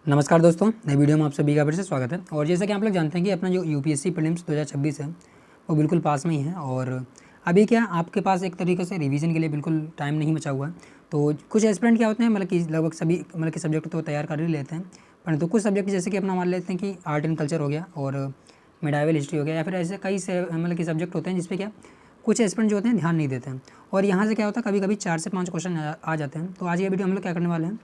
नमस्कार दोस्तों, नई वीडियो में आप सभी का फिर से स्वागत है। और जैसा कि आप लोग जानते हैं कि अपना जो यूपीएससी प्रीलिम्स 2026 है वो बिल्कुल पास में ही है। और अभी क्या आपके पास एक तरीके से रिवीजन के लिए बिल्कुल टाइम नहीं बचा हुआ है। तो कुछ एस्पिरेंट क्या होते हैं, मतलब कि लगभग सभी सब्जेक्ट तो तैयार कर ही लेते हैं, परंतु कुछ सब्जेक्ट जैसे कि अपना मान लेते हैं कि आर्ट एंड कल्चर हो गया और मिडाइवल हिस्ट्री हो गया, या फिर ऐसे कई से सब्जेक्ट होते हैं जिसपे क्या कुछ एस्पिरेंट जो होते हैं ध्यान नहीं देते हैं। और यहाँ से क्या होता है, कभी कभी 4 से 5 क्वेश्चन आ जाते हैं। तो आज ये वीडियो हम लोग क्या करने वाले हैं,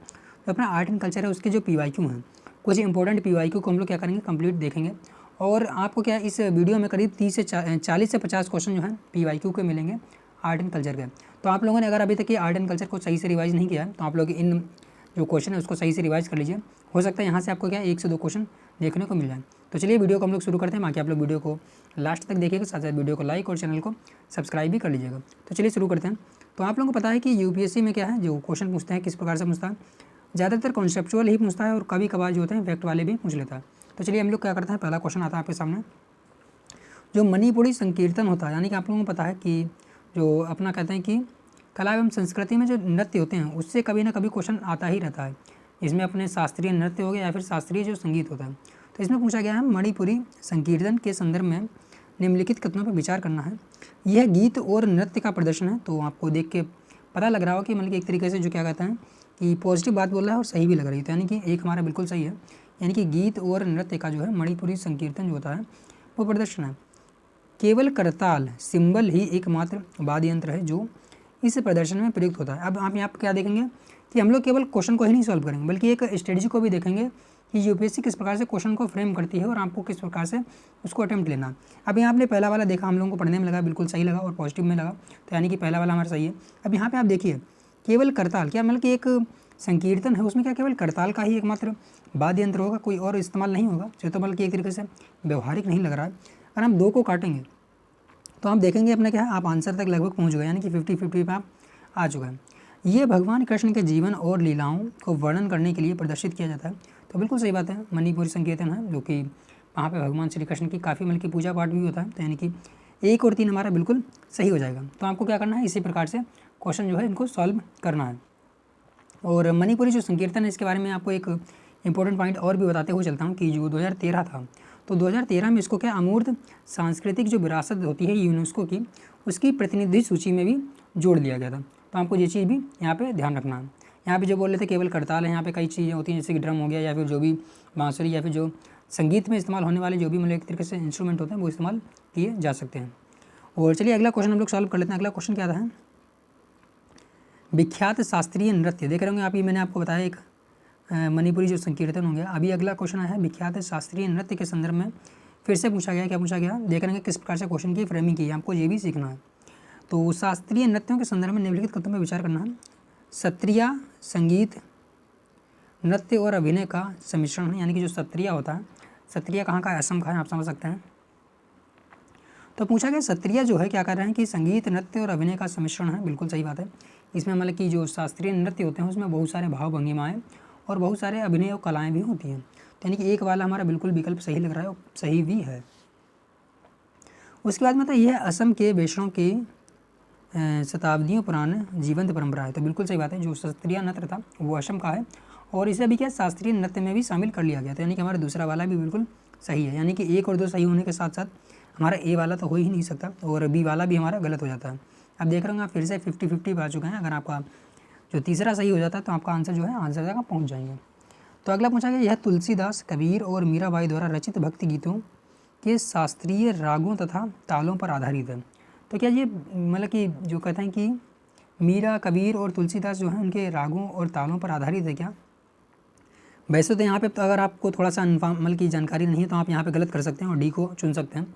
तो अपना आर्ट एंड कल्चर है उसके जो पीवाईक्यू हैं, कुछ इंपॉर्टेंट पीवाईक्यू को हम लोग क्या करेंगे, कंप्लीट देखेंगे। और आपको क्या इस वीडियो में करीब 40 से 50 क्वेश्चन जो है पीवाईक्यू के मिलेंगे आर्ट एंड कल्चर के। तो आप लोगों ने अगर अभी तक ये आर्ट एंड कल्चर को सही से रिवाइज नहीं किया है तो आप लोग इन जो क्वेश्चन है उसको सही से रिवाइज कर लीजिए। हो सकता है यहाँ से आपको क्या 1 से 2 क्वेश्चन देखने को मिल जाए। तो चलिए वीडियो को हम लोग शुरू करते हैं। बाकी आप लोग वीडियो को लास्ट तक देखिएगा, साथ साथ वीडियो को लाइक और चैनल को सब्सक्राइब भी कर लीजिएगा। तो चलिए शुरू करते हैं। तो आप लोगों को पता है कि यूपीएससी में क्या है, जो क्वेश्चन पूछते हैं किस प्रकार से पूछता है, ज़्यादातर कॉन्सेप्चुअल ही पूछता है और कभी कभार जो होते हैं फैक्ट वाले भी पूछ लेता है। तो चलिए हम लोग क्या करते हैं, पहला क्वेश्चन आता है आपके सामने। जो मणिपुरी संकीर्तन होता है, यानी कि आप लोगों को पता है कि जो अपना कहते हैं कि कला एवं संस्कृति में जो नृत्य होते हैं उससे कभी ना कभी क्वेश्चन आता ही रहता है। इसमें अपने शास्त्रीय नृत्य हो गया या फिर शास्त्रीय जो संगीत होता है। तो इसमें पूछा गया है मणिपुरी संकीर्तन के संदर्भ में निम्नलिखित कथनों पर विचार करना है। यह गीत और नृत्य का प्रदर्शन है। तो आपको देख के पता लग रहा हो कि एक तरीके से जो क्या कहते हैं कि पॉजिटिव बात बोल रहा है और सही भी लग रही है। तो यानी कि एक हमारा बिल्कुल सही है, यानी कि गीत और नृत्य का जो है मणिपुरी संकीर्तन जो होता है वो प्रदर्शन है। केवल करताल सिंबल ही एकमात्र वाद्य यंत्र है जो इस प्रदर्शन में प्रयुक्त होता है। अब आप यहाँ पर क्या देखेंगे कि हम लोग केवल क्वेश्चन को ही नहीं सॉल्व करेंगे बल्कि एक स्ट्रेटजी को भी देखेंगे कि यूपीएससी किस प्रकार से क्वेश्चन को फ्रेम करती है और आपको किस प्रकार से उसको अटेम्प्ट लेना है। अब यहाँ आपने पहला वाला देखा, हम लोगों को पढ़ने में लगा बिल्कुल सही लगा और पॉजिटिव में लगा, तो यानी कि पहला वाला हमारा सही है। अब यहाँ पे आप देखिए केवल करताल, क्या कि एक संकीर्तन है उसमें क्या केवल करताल का ही एकमात्र वाद्य यंत्र होगा, कोई और इस्तेमाल नहीं होगा, जो तो एक तरीके से व्यवहारिक नहीं लग रहा है। अगर हम 2 को काटेंगे तो हम देखेंगे अपना क्या है, आप आंसर तक लगभग पहुँच गए, यानी कि 50-50 पे आप आ चुका है। ये भगवान कृष्ण के जीवन और लीलाओं को वर्णन करने के लिए प्रदर्शित किया जाता है। तो बिल्कुल सही बात है, मणिपुरी संकीर्तन है जो कि वहाँ पे भगवान श्री कृष्ण की काफ़ी की पूजा पाठ भी होता है। तो यानी कि 1 और 3 हमारा बिल्कुल सही हो जाएगा। तो आपको क्या करना है, इसी प्रकार से क्वेश्चन जो है इनको सॉल्व करना है। और मणिपुरी जो संकीर्तन है इसके बारे में आपको एक इंपॉर्टेंट पॉइंट और भी बताते हुए चलता हूँ कि जो 2013 था, तो 2013 में इसको क्या अमूर्त सांस्कृतिक जो विरासत होती है यूनेस्को की, उसकी प्रतिनिधि सूची में भी जोड़ दिया गया था। तो आपको ये चीज़ भी यहाँ पे ध्यान रखना है। यहाँ पे जो बोल रहे थे केवल करताल है, यहाँ पे कई चीज़ें होती हैं जैसे कि ड्रम हो गया या फिर जो भी बांसुरी या फिर जो संगीत में इस्तेमाल होने वाले जो भी एक तरीके से इंस्ट्रूमेंट होते हैं वो इस्तेमाल किए जा सकते हैं। और चलिए अगला क्वेश्चन हम लोग सॉल्व कर लेते हैं। अगला क्वेश्चन क्या था, विख्यात शास्त्रीय नृत्य, देख रहे होंगे आप, ये मैंने आपको बताया एक मणिपुरी जो संकीर्तन हो गया। अभी अगला क्वेश्चन आया है विख्यात शास्त्रीय नृत्य के संदर्भ में फिर से पूछा गया, क्या पूछा गया, देख रहे हैं किस प्रकार से क्वेश्चन की फ्रेमिंग की है, आपको ये भी सीखना है। तो शास्त्रीय नृत्यों के संदर्भ में निम्नलिखित कथनों में विचार करना है। सत्रिया संगीत नृत्य और अभिनय का सम्मिश्रण है, यानी कि जो सत्रिया होता है, सत्रिया कहाँ का है, असम का है, आप समझ सकते हैं। तो पूछा गया सत्रिया जो है क्या कर रहे हैं कि संगीत नृत्य और अभिनय का सम्मिश्रण है, बिल्कुल सही बात है। इसमें कि जो शास्त्रीय नृत्य होते हैं उसमें बहुत सारे भाव भंगिमाएँ और बहुत सारे अभिनय और कलाएँ भी होती हैं। तो यानी कि एक वाला हमारा बिल्कुल विकल्प सही लग रहा है और सही भी है। उसके बाद यह असम के वैष्णव के शताब्दियों पुराने जीवंत परंपरा है। तो बिल्कुल सही बात है, जो शास्त्रीय नृत्य था वो असम का है और इसे भी क्या शास्त्रीय नृत्य में भी शामिल कर लिया गया। तो यानी कि हमारा दूसरा वाला भी बिल्कुल सही है, यानी कि 1 और 2 सही होने के साथ साथ हमारा ए वाला तो हो ही नहीं सकता और बी वाला भी हमारा गलत हो जाता है। अब देख रहे होंगे आप फिर से 50-50 आ चुके हैं। अगर आपका जो तीसरा सही हो जाता है तो आपका आंसर जो है आंसर तक आप पहुँच जाएंगे। तो अगला पूछा गया, यह तुलसीदास, कबीर और मीराबाई द्वारा रचित भक्ति गीतों के शास्त्रीय रागों तथा तालों पर आधारित है। तो क्या ये कि जो कहते हैं कि मीरा, कबीर और तुलसीदास जो है उनके रागों और तालों पर आधारित है क्या? वैसे तो यहाँ पे अगर आपको थोड़ा सा की जानकारी नहीं है तो आप यहाँ पे गलत कर सकते हैं और डी को चुन सकते हैं,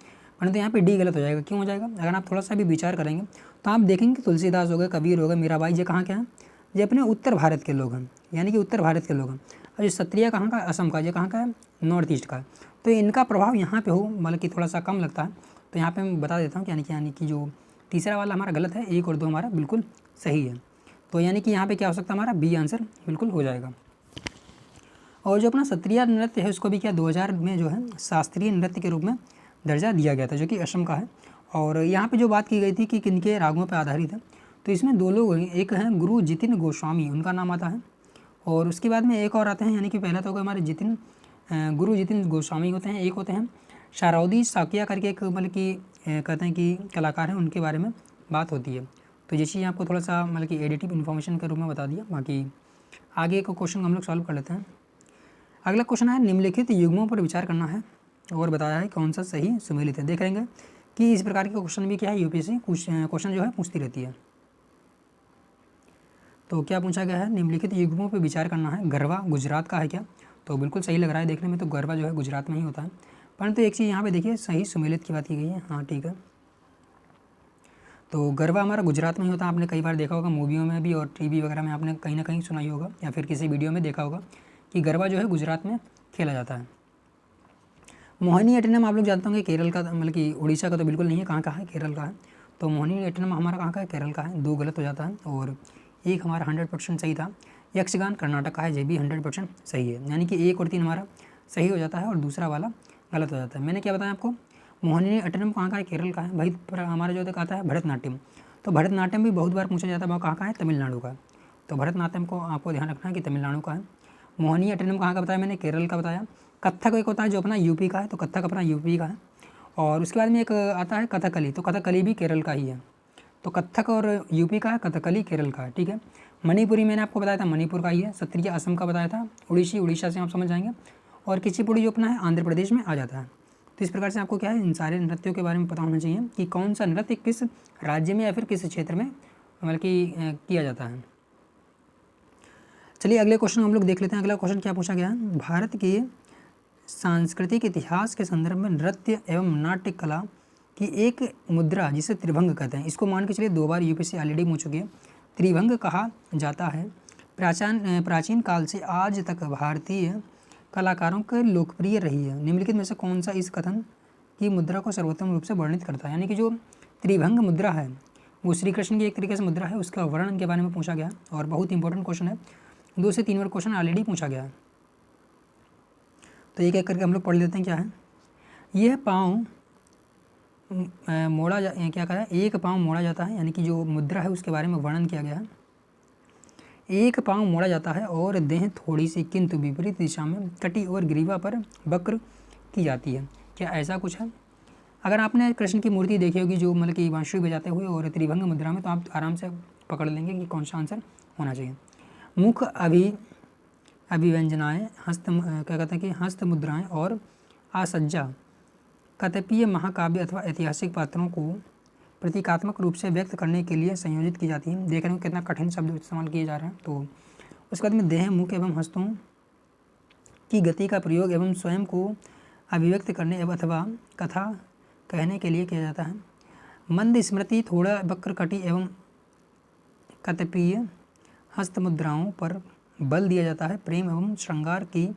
परंतु यहाँ पे डी गलत हो जाएगा। क्यों हो जाएगा? अगर आप थोड़ा सा भी विचार करेंगे तो आप देखेंगे कि तुलसीदास हो गए, कबीर हो गए, मीराबाई, ये कहाँ के हैं? ये अपने उत्तर भारत के लोग हैं, यानी कि उत्तर भारत के लोग हैं। और ये सत्रिया कहाँ का? असम का। ये कहाँ का है? नॉर्थ ईस्ट का। तो इनका प्रभाव यहाँ पे हो कि थोड़ा सा कम लगता है। तो यहाँ पे मैं बता देता हूँ कि यानी कि जो तीसरा वाला हमारा गलत है, 1 और 2 हमारा बिल्कुल सही है। तो यानी कि यहाँ पे क्या हो सकता है, हमारा बी आंसर बिल्कुल हो जाएगा। और जो अपना सत्रिया नृत्य है उसको भी क्या 2000 में जो है शास्त्रीय नृत्य के रूप में दर्जा दिया गया था, जो कि असम का है। और यहाँ पे जो बात की गई थी कि किनके रागों पर आधारित है, तो इसमें 2 लोग हैं, एक हैं गुरु जितिन गोस्वामी, उनका नाम आता है, और उसके बाद में एक और आते हैं, यानी कि पहला तो होगा हमारे गुरु जितिन गोस्वामी होते हैं, एक होते हैं शारौदी साकिया करके एक मतलब कि कहते हैं कि कलाकार हैं, उनके बारे में बात होती है। तो ये चीज़ आपको थोड़ा सा मतलब कि एडिटिव इन्फॉर्मेशन के रूप में बता दिया। बाकी आगे एक क्वेश्चन हम लोग सॉल्व कर लेते हैं। अगला क्वेश्चन है निम्नलिखित युग्मों पर विचार करना है और बताया है कौन सा सही सुमेलित है। देख लेंगे कि इस प्रकार के क्वेश्चन भी क्या है यूपीएससी क्वेश्चन जो है पूछती रहती है। तो क्या पूछा गया है, निम्नलिखित युग्मों पर विचार करना है। गरबा गुजरात का है क्या? तो बिल्कुल सही लग रहा है देखने में, तो गरबा जो है गुजरात में ही होता है। परंतु एक चीज़ यहाँ पे देखिए सही सुमेलित की बात की गई है। हाँ ठीक है, तो गरबा हमारा गुजरात में ही होता है। आपने कई बार देखा होगा मूवियों में भी और टीवी वगैरह में आपने कहीं ना कहीं सुना ही होगा या फिर किसी वीडियो में देखा होगा कि गरबा जो है गुजरात में खेला जाता है। मोहिनीअट्टनम आप लोग जानते होंगे केरल का, मतलब कि उड़ीसा का तो बिल्कुल नहीं है, कहाँ का है, केरल का है। तो मोहिनीअट्टनम हमारा कहाँ का है, केरल का है। 2 गलत हो जाता है और एक हमारा 100% सही था। यक्षगान कर्नाटक का है, ये भी 100% सही है। यानी कि 1 और 3 हमारा सही हो जाता है और दूसरा वाला गलत हो जाता है। मैंने क्या बताया आपको, मोहिनीअट्टनम कहाँ का है, केरल का है। भाई पर हमारा जो आता है भरतनाट्यम, तो भरतनाट्यम भी बहुत बार पूछा जाता है, वो कहाँ का है, तमिलनाडु का। तो भरतनाट्यम को आपको ध्यान रखना है कि तमिलनाडु का है। मोहिनीअट्टनम कहाँ का बताया मैंने, केरल का बताया। कत्थक एक होता है जो अपना यूपी का है, तो कत्थक अपना यूपी का है। और उसके बाद में एक आता है कथकली, तो कथकली भी केरल का ही है। तो कत्थक और यूपी का है, कथकली केरल का है, ठीक है। मणिपुरी मैंने आपको बताया था मणिपुर का ही है। सत्रिया असम का बताया था। उड़ीसी उड़ीसा से आप समझ जाएंगे। और कुचिपुड़ी जो अपना है आंध्र प्रदेश में आ जाता है। तो इस प्रकार से आपको क्या है इन सारे नृत्यों के बारे में पता होना चाहिए कि कौन सा नृत्य किस राज्य में या फिर किस क्षेत्र में मतलब कि किया जाता है। चलिए अगले क्वेश्चन हम लोग देख लेते हैं। अगला क्वेश्चन क्या पूछा गया है, भारत के सांस्कृतिक इतिहास के संदर्भ में नृत्य एवं नाट्य कला की एक मुद्रा जिसे त्रिभंग कहते हैं, इसको मान के चलिए 2 बार यूपीएससी ऑलरेडी पूछ चुकी है। त्रिभंग कहा जाता है। प्राचीन काल से आज तक भारतीय कलाकारों के लोकप्रिय रही है। निम्नलिखित में से कौन सा इस कथन की मुद्रा को सर्वोत्तम रूप से वर्णित करता है। यानी कि जो त्रिभंग मुद्रा है वो श्री कृष्ण की एक तरीके से मुद्रा है, उसका वर्णन के बारे में पूछा गया और बहुत इंपॉर्टेंट क्वेश्चन है। 2 से 3 बार क्वेश्चन ऑलरेडी पूछा गया है। तो एक एक करके हम लोग पढ़ लेते हैं। क्या है, यह पाँव क्या कहा है, एक पाँव मोड़ा जाता है। यानी कि जो मुद्रा है उसके बारे में वर्णन किया गया है। एक पाँव मोड़ा जाता है और देह थोड़ी सी किंतु विपरीत दिशा में कटी और ग्रीवा पर वक्र की जाती है। क्या ऐसा कुछ है? अगर आपने कृष्ण की मूर्ति देखी होगी जो मतलब कि बांसुरी बजाते हुए और त्रिभंग मुद्रा में, तो आप आराम से पकड़ लेंगे कि कौन सा आंसर होना चाहिए। मुख अभिव्यंजनाएँ, क्या कहते हैं कि हस्त मुद्राएँ और आसज्जा कतिपय महाकाव्य अथवा ऐतिहासिक पात्रों को प्रतीकात्मक रूप से व्यक्त करने के लिए संयोजित की जाती है। देख रहे हो कितना कठिन शब्द इस्तेमाल किए जा रहे हैं। तो उसके बाद में देह, मुख एवं हस्तों की गति का प्रयोग एवं स्वयं को अभिव्यक्त करने अथवा कथा कहने के लिए किया जाता है। मंद स्मृति, थोड़ा वक्र कटी एवं कतिपय हस्त मुद्राओं पर बल दिया जाता है प्रेम एवं श्रृंगार की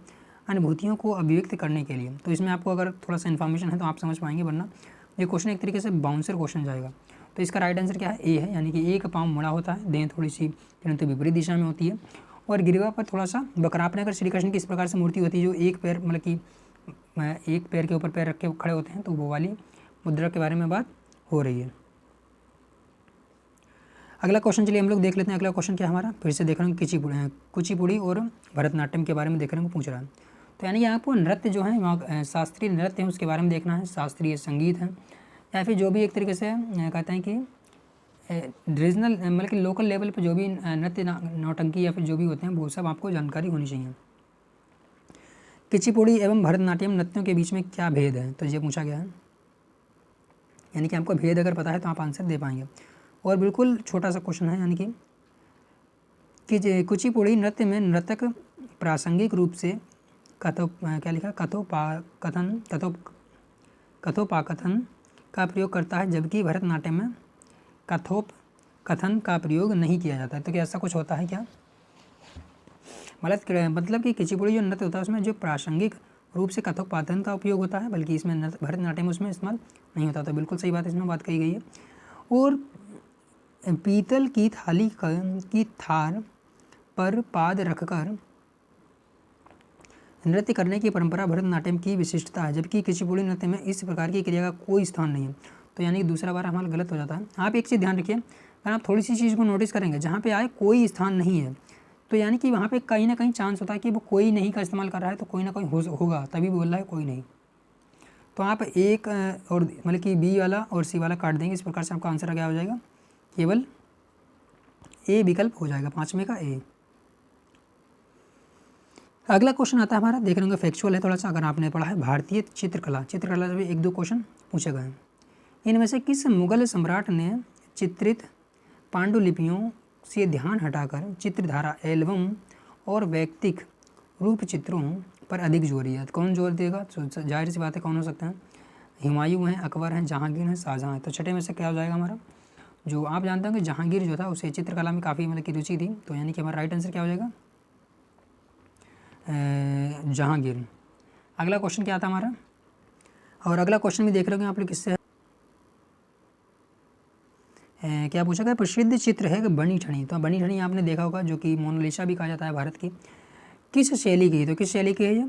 अनुभूतियों को अभिव्यक्त करने के लिए। तो इसमें आपको अगर थोड़ा सा इन्फॉर्मेशन है तो आप समझ पाएंगे, वरना ये क्वेश्चन एक तरीके से बाउंसर क्वेश्चन जाएगा। तो इसका राइट आंसर क्या है, ए है। यानी कि एक पाँव मुड़ा होता है, देह थोड़ी सी परंतु विपरीत दिशा में होती है और गिरवा पर थोड़ा सा बकरा। आपने अगर श्री कृष्ण की इस प्रकार से मूर्ति होती है जो एक पैर मतलब कि एक पैर के ऊपर पैर रख के खड़े होते हैं, तो वो वाली मुद्रा के बारे में बात हो रही है। अगला क्वेश्चन चलिए हम लोग देख लेते हैं। अगला क्वेश्चन क्या हमारा, फिर से देख रहे हैं कुचिपुड़ी और भरतनाट्यम के बारे में देख रहे हैं, पूछ रहा है। तो यानी कि आपको नृत्य जो है वहाँ शास्त्रीय नृत्य है उसके बारे में देखना है, शास्त्रीय संगीत है या फिर जो भी एक तरीके से कहते हैं कि रीजनल मतलब कि लोकल लेवल पे जो भी नृत्य नौटंकी या फिर जो भी होते हैं वो सब आपको जानकारी होनी चाहिए। कुचिपुड़ी एवं भरतनाट्यम नृत्यों के बीच में क्या भेद है, तो ये पूछा गया है। यानी कि आपको भेद अगर पता है तो आप आंसर दे पाएंगे। और बिल्कुल छोटा सा क्वेश्चन है, यानी कि कुचिपुड़ी नृत्य में नर्तक प्रासंगिक रूप से कथोपाकथन का प्रयोग करता है, जबकि भरतनाट्यम में कथोपकथन का प्रयोग नहीं किया जाता है। तो क्या ऐसा कुछ होता है क्या? मतलब कि कुचिपुड़ी जो नृत्य होता है उसमें जो प्रासंगिक रूप से कथोपकथन का उपयोग होता है, बल्कि इसमें भरतनाट्यम उसमें इस्तेमाल नहीं होता। तो बिल्कुल सही बात इसमें बात कही गई है। और पीतल की थाली की थार पर पाद रखकर नृत्य करने की परंपरा भरतनाट्यम की विशिष्टता है, जबकि कुचिपुड़ी नृत्य में इस प्रकार की क्रिया का कोई स्थान नहीं है। तो यानी कि दूसरा बार हमारा गलत हो जाता है। आप एक चीज़ ध्यान रखिए, अगर आप थोड़ी सी चीज़ को नोटिस करेंगे जहाँ पे आए कोई स्थान नहीं है, तो यानी कि वहाँ पे कहीं ना कहीं चांस होता है कि वो कोई नहीं का इस्तेमाल कर रहा है, तो कोई ना कोई होगा, तभी बोल रहा है कोई नहीं। तो आप एक और मतलब कि बी वाला और सी वाला काट देंगे। इस प्रकार से आपका आंसर क्या हो जाएगा, केवल ए विकल्प हो जाएगा, 5वें का ए। अगला क्वेश्चन आता है हमारा, देख रहे होंगे फैक्चुअल है थोड़ा सा, अगर आपने पढ़ा है भारतीय चित्रकला से भी 1-2 क्वेश्चन पूछे गए हैं। इनमें से किस मुगल सम्राट ने चित्रित पांडुलिपियों से ध्यान हटाकर चित्रधारा एल्बम और वैयक्तिक रूप चित्रों पर अधिक जोर दिया? कौन जोर देगा? तो जाहिर सी बात है कौन हो सकता है, हुमायूं हैं, अकबर हैं, जहांगीर हैं, शाहजहाँ हैं। तो छठे में से क्या हो जाएगा हमारा, जो आप जानते हैं कि जहांगीर जो था उसे चित्रकला में काफ़ी मतलब की रुचि थी, तो यानी कि हमारा राइट आंसर क्या हो जाएगा, जहांगीर। अगला क्वेश्चन क्या था हमारा, और अगला क्वेश्चन भी देख रहे होंगे आप लोग, किससे क्या पूछा गया, प्रसिद्ध चित्र है बनी ठनी। तो बनी ठनी आपने देखा होगा, जो कि मोनालिसा भी कहा जाता है भारत की, किस शैली की? तो किस शैली की है ये,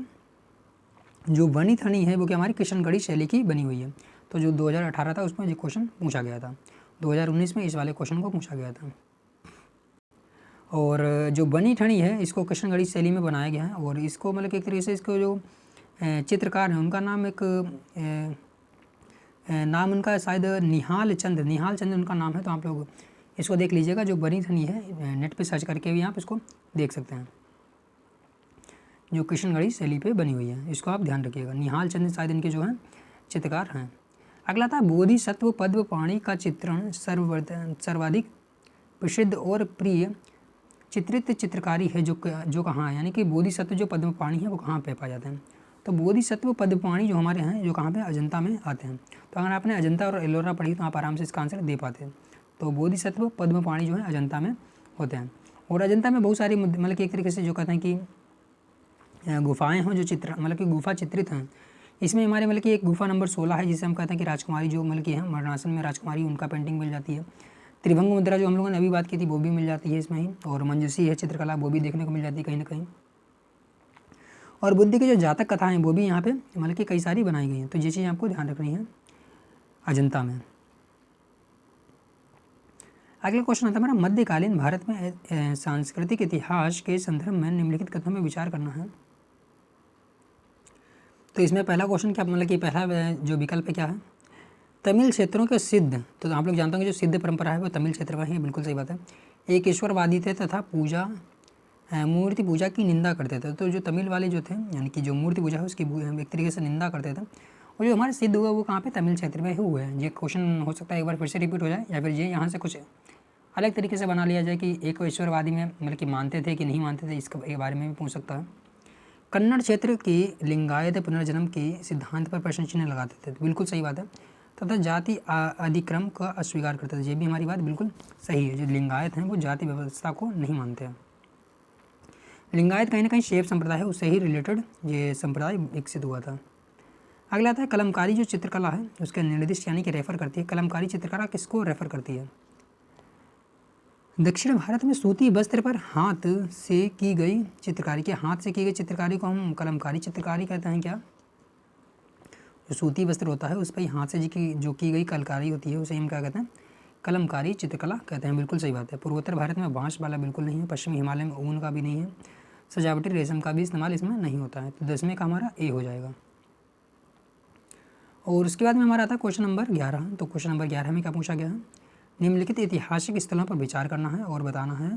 जो बनी ठनी है वो क्या हमारी किशनगढ़ी शैली की बनी हुई है। तो जो 2018 था उसमें ये क्वेश्चन पूछा गया था, 2019 में इस वाले क्वेश्चन को पूछा गया था। और जो बनी ठनी है इसको किशनगढ़ी शैली में बनाया गया है, और इसको मतलब एक तरीके से इसको जो चित्रकार हैं उनका नाम एक नाम उनका शायद निहाल चंद उनका नाम है। तो आप लोग इसको देख लीजिएगा, जो बनी ठनी है नेट पे सर्च करके भी आप इसको देख सकते हैं, जो किशनगढ़ी शैली पे बनी हुई है, इसको आप ध्यान रखिएगा। निहाल चंद शायद इनके जो हैं चित्रकार हैं। अगला था बोधिसत्व पद्म पाणि का चित्रण सर्वाधिक प्रसिद्ध और प्रिय चित्रित चित्रकारी है जो कहाँ है, यानी कि बोधिसत्व जो पद्म पाणि है वो कहाँ पे पाए जाते हैं? तो बोधिसत्व पद्म पाणि जो हमारे हैं जो कहाँ पे, अजंता में आते हैं। तो अगर आपने अजंता और एलोरा पढ़ी तो आप आराम से इसका आंसर दे पाते हैं। तो बोधिसत्व पद्म पाणि जो है अजंता में होते हैं। और अजंता में बहुत सारी मतलब कि एक तरीके से जो कहते हैं कि गुफाएं हों जो चित्र मतलब कि गुफा चित्रित हैं। इसमें हमारे मतलब कि एक गुफा नंबर 16 है, जिसे हम कहते हैं कि राजकुमारी जो मतलब कि है मरणासन में राजकुमारी, उनका पेंटिंग मिल जाती है। त्रिभंग मुद्रा जो हम लोगों ने अभी बात की थी वो भी मिल जाती है इसमें ही, और मंजूसी है चित्रकला वो भी देखने को मिल जाती है कहीं ना कहीं। और बुद्ध की जो जातक कथाएं वो भी यहाँ पे मतलब कि कई सारी बनाई गई हैं। तो ये चीज़ आपको ध्यान रखनी है अजंता में। अगला क्वेश्चन आता है हमारा, मध्यकालीन भारत में सांस्कृतिक इतिहास के संदर्भ में निम्नलिखित कथनों में विचार करना है। तो इसमें पहला क्वेश्चन क्या मतलब कि पहला जो विकल्प है क्या है, तमिल क्षेत्रों के सिद्ध। तो आप लोग जानते होंगे जो सिद्ध परंपरा है वो तमिल क्षेत्र में ही है, बिल्कुल सही बात है। एक ईश्वरवादी थे तथा पूजा मूर्ति पूजा की निंदा करते थे। तो जो तमिल वाले जो थे यानी कि जो मूर्ति पूजा है उसकी एक तरीके से निंदा करते थे, और जो हमारे सिद्ध हुआ वो कहाँ पे, तमिल क्षेत्र में ही हुआ है। ये क्वेश्चन हो सकता है एक बार फिर से रिपीट हो जाए, या फिर ये यहाँ से कुछ अलग तरीके से बना लिया जाए कि एक ईश्वरवादी में मतलब कि मानते थे कि नहीं मानते थे, इसके बारे में भी पूछ सकता है। कन्नड़ क्षेत्र की लिंगायत पुनर्जन्म के सिद्धांत पर प्रश्न चिन्ह लगाते थे, तो बिल्कुल सही बात है। तथा जाति अधिक्रम का अस्वीकार करते थे, ये भी हमारी बात बिल्कुल सही है। जो लिंगायत हैं वो जाति व्यवस्था को नहीं मानते हैं। लिंगायत कहीं ना कहीं शैव संप्रदाय है, उससे ही रिलेटेड ये संप्रदाय विकसित हुआ था। अगला आता है कलमकारी जो चित्रकला है उसके निर्दिष्ट यानी कि रेफर करती है। कलमकारी चित्रकला किसको रेफर करती है? दक्षिण भारत में सूती वस्त्र पर हाथ से की गई चित्रकारी, के हाथ से की गई चित्रकारी को हम कलमकारी चित्रकारी कहते हैं क्या? जो सूती वस्त्र होता है उस पर हाथ से जो की गई कलकारी होती है उसे हम क्या कहते हैं? कलमकारी चित्रकला कहते हैं, बिल्कुल सही बात है। पूर्वोत्तर भारत में बांस वाला बिल्कुल नहीं है, पश्चिमी हिमालय में ऊन का भी नहीं है, सजावटी रेशम का भी इस्तेमाल इसमें नहीं होता है। तो 10वें का हमारा ए हो जाएगा। और उसके बाद में हमारा आता है क्वेश्चन नंबर 11। तो क्वेश्चन नंबर 11 में क्या पूछा गया है, निम्नलिखित ऐतिहासिक स्थलों पर विचार करना है और बताना है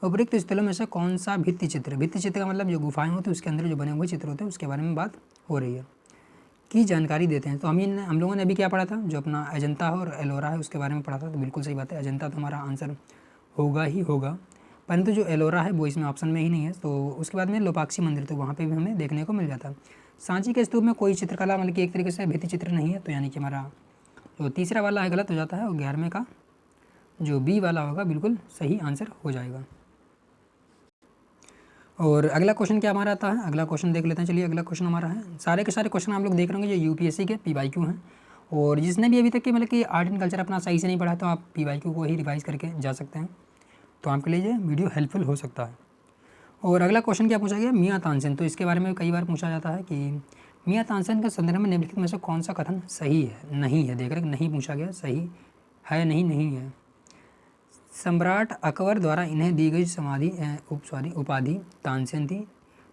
उपयुक्त स्थलों में से कौन सा भित्ति चित्र का मतलब जो गुफाएं होती है उसके अंदर जो बने हुए चित्र होते हैं उसके बारे में बात हो रही है, की जानकारी देते हैं। तो हम लोगों ने अभी क्या पढ़ा था, जो अपना अजंता और एलोरा है उसके बारे में पढ़ा था। तो बिल्कुल सही बात है, अजंता तो हमारा आंसर होगा ही होगा, परंतु जो एलोरा है वो इसमें ऑप्शन में ही नहीं है। तो उसके बाद में लोपाक्षी मंदिर, तो वहाँ पे भी हमें देखने को मिल जाता है। सांची के स्तूप में कोई चित्रकला मतलब कि एक तरीके से भित्ति चित्र नहीं है, तो यानी कि हमारा जो तीसरा वाला है गलत हो जाता है, और 11वें का जो बी वाला होगा बिल्कुल सही आंसर हो जाएगा। और अगला क्वेश्चन क्या हमारा आता है, अगला क्वेश्चन देख लेते हैं। चलिए अगला क्वेश्चन हमारा है, सारे के सारे क्वेश्चन आप लोग देख रहे होंगे जो यूपीएससी के पीवाईक्यू हैं, और जिसने भी अभी तक के मतलब कि आर्ट एंड कल्चर अपना सही से नहीं पढ़ा तो आप पीवाईक्यू को ही रिवाइज करके जा सकते हैं, तो आपके लिए ये वीडियो हेल्पफुल हो सकता है। और अगला क्वेश्चन क्या पूछा गया, मियाँ तानसेन। तो इसके बारे में कई बार पूछा जाता है कि मियाँ तानसेन के संदर्भ में निम्नलिखित में से कौन सा कथन सही है, नहीं है। देख रहे नहीं पूछा गया, सही है नहीं, नहीं है। सम्राट अकबर द्वारा इन्हें दी गई उपाधि तानसेन थी।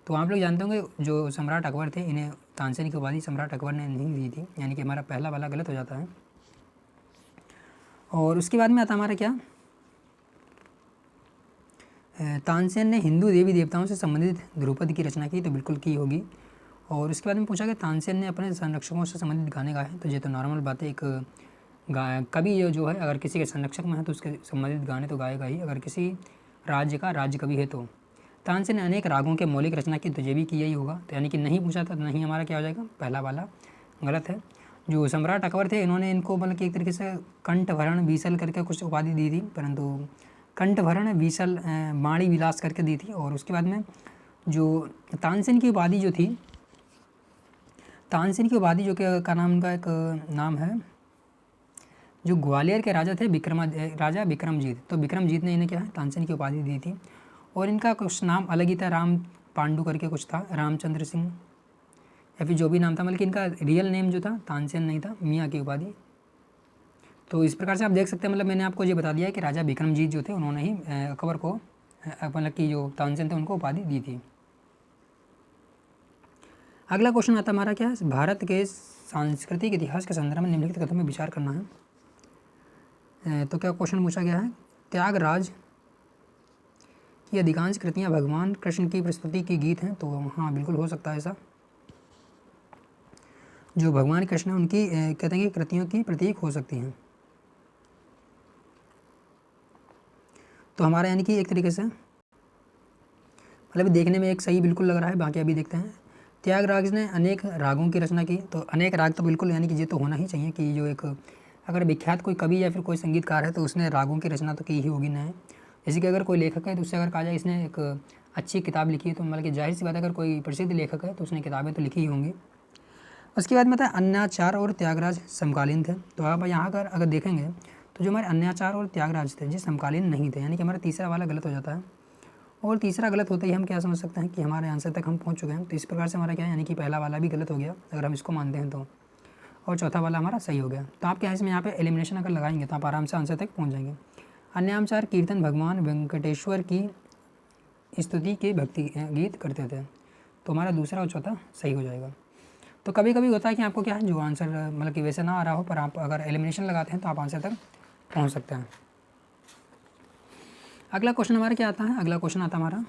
तो आप लोग जानते होंगे जो सम्राट अकबर थे इन्हें तानसेन की उपाधि सम्राट अकबर ने नहीं दी थी, यानी कि हमारा पहला वाला गलत हो जाता है। और उसके बाद में आता हमारा क्या, तानसेन ने हिंदू देवी देवताओं से संबंधित ध्रुपद की रचना की, तो बिल्कुल की होगी। और उसके बाद में पूछा कि तानसेन ने अपने संरक्षकों से संबंधित गाने गाए, तो ये तो नॉर्मल बात है, एक कवि जो है अगर किसी के संरक्षक में है तो उसके संबंधित गाने तो गाएगा ही, अगर किसी राज्य का राज्य कवि है तो। तानसेन ने अनेक रागों के मौलिक रचना की, तो ये भी किया ही होगा, तो यानी कि नहीं पूछा था तो नहीं हमारा क्या हो जाएगा, पहला वाला गलत है। जो सम्राट अकबर थे इन्होंने इनको मतलब कि एक तरीके से कंठभरण बीसल करके कुछ उपाधि दी थी, परंतु कंठभरण बीसल वाणी विलास करके दी थी। और उसके बाद में जो तानसेन की उपाधि जो थी, तानसेन की उपाधि जो कि का नाम, उनका एक नाम है, जो ग्वालियर के राजा थे राजा विक्रमजीत, तो विक्रमजीत ने इन्हें क्या है तानसेन की उपाधि दी थी। और इनका कुछ नाम अलग ही था, राम पांडु करके कुछ था, रामचंद्र सिंह या फिर जो भी नाम था, मतलब कि इनका रियल नेम जो था तानसेन नहीं था, मियाँ की उपाधि। तो इस प्रकार से आप देख सकते हैं, मतलब मैंने आपको ये बता दिया है कि राजा विक्रमजीत जो थे उन्होंने ही अकबर को मतलब कि जो तानसेन थे उनको उपाधि दी थी। अगला क्वेश्चन आता हमारा क्या है, भारत के सांस्कृतिक इतिहास के संदर्भ में निम्नलिखित कथनों में विचार करना है। तो क्या क्वेश्चन पूछा गया है, त्यागराज की अधिकांश कृतियाँ भगवान कृष्ण की प्रस्तुति की गीत हैं, तो हाँ बिल्कुल हो सकता है ऐसा। जो भगवान कृष्ण है उनकी कहते हैं कि कृतियों की प्रतीक हो सकती हैं, तो हमारा यानी कि एक तरीके से मतलब देखने में एक सही बिल्कुल लग रहा है। बाकी अभी देखते हैं, त्यागराज ने अनेक रागों की रचना की, तो अनेक राग तो बिल्कुल यानी कि ये तो होना ही चाहिए कि जो एक अगर विख्यात कोई कवि या फिर कोई संगीतकार है तो उसने रागों की रचना तो की ही होगी ना। जैसे कि अगर कोई लेखक है तो उससे अगर कहा जाए इसने एक अच्छी किताब लिखी है, तो मतलब कि जाहिर सी बात है अगर कोई प्रसिद्ध लेखक है तो उसने किताबें तो लिखी ही होंगी। उसके बाद में था अन्याचार और त्यागराज समकालीन थे, तो आप यहाँ अगर देखेंगे तो जो हमारे अन्याचार और त्यागराज थे ये समकालीन नहीं थे, यानी कि हमारा तीसरा वाला गलत हो जाता है। और तीसरा गलत होते ही हम क्या समझ सकते हैं कि हमारे आंसर तक हम पहुँच चुके हैं, तो इस प्रकार से हमारा क्या है यानी कि पहला वाला भी गलत हो गया अगर हम इसको मानते हैं तो, और चौथा वाला हमारा सही हो गया। तो आप क्या है इसमें यहाँ पे एलिमिनेशन अगर लगाएंगे तो आप आराम से आंसर तक पहुँच जाएंगे। अन्याचार कीर्तन भगवान वेंकटेश्वर की स्तुति के भक्ति गीत करते थे, तो हमारा दूसरा और चौथा सही हो जाएगा। तो कभी कभी होता है कि आपको क्या है जो आंसर मतलब कि वैसे ना आ रहा हो, पर आप अगर एलिमिनेशन लगाते हैं तो आप आंसर तक पहुँच सकते हैं। अगला क्वेश्चन हमारा क्या आता है, अगला क्वेश्चन आता है हमारा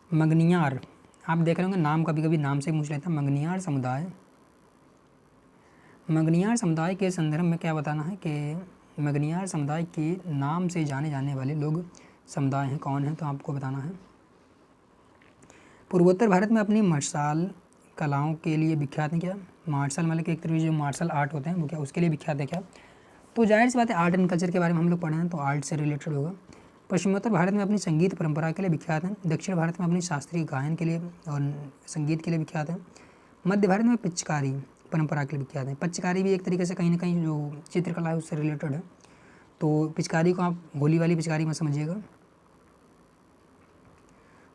मगनियार। आप देख रहे होंगे नाम कभी कभी नाम से पूछ लेता है, मगनियार समुदाय। मगनियार समुदाय के संदर्भ में क्या बताना है कि मगनियार समुदाय के नाम से जाने जाने वाले लोग समुदाय हैं, कौन है, तो आपको बताना है। पूर्वोत्तर भारत में अपनी मार्शल कलाओं के लिए विख्यात है क्या, मार्शल मतलब कि एक तरीके जो मार्शल आर्ट होते हैं वो क्या उसके लिए विख्यात है क्या, तो जाहिर सी बात है आर्ट एंड कल्चर के बारे में हम लोग पढ़े हैं तो आर्ट से रिलेटेड होगा। पश्चिमोत्तर भारत में अपनी संगीत परंपरा के लिए विख्यात हैं, दक्षिण भारत में अपनी शास्त्रीय गायन के लिए और संगीत के लिए विख्यात है, मध्य भारत में पिचकारी परंपरा के लिए विख्यात है। पिचकारी भी एक तरीके से कहीं ना कहीं जो चित्रकला है उससे रिलेटेड है, तो पिचकारी को आप होली वाली पिचकारी मत समझिएगा।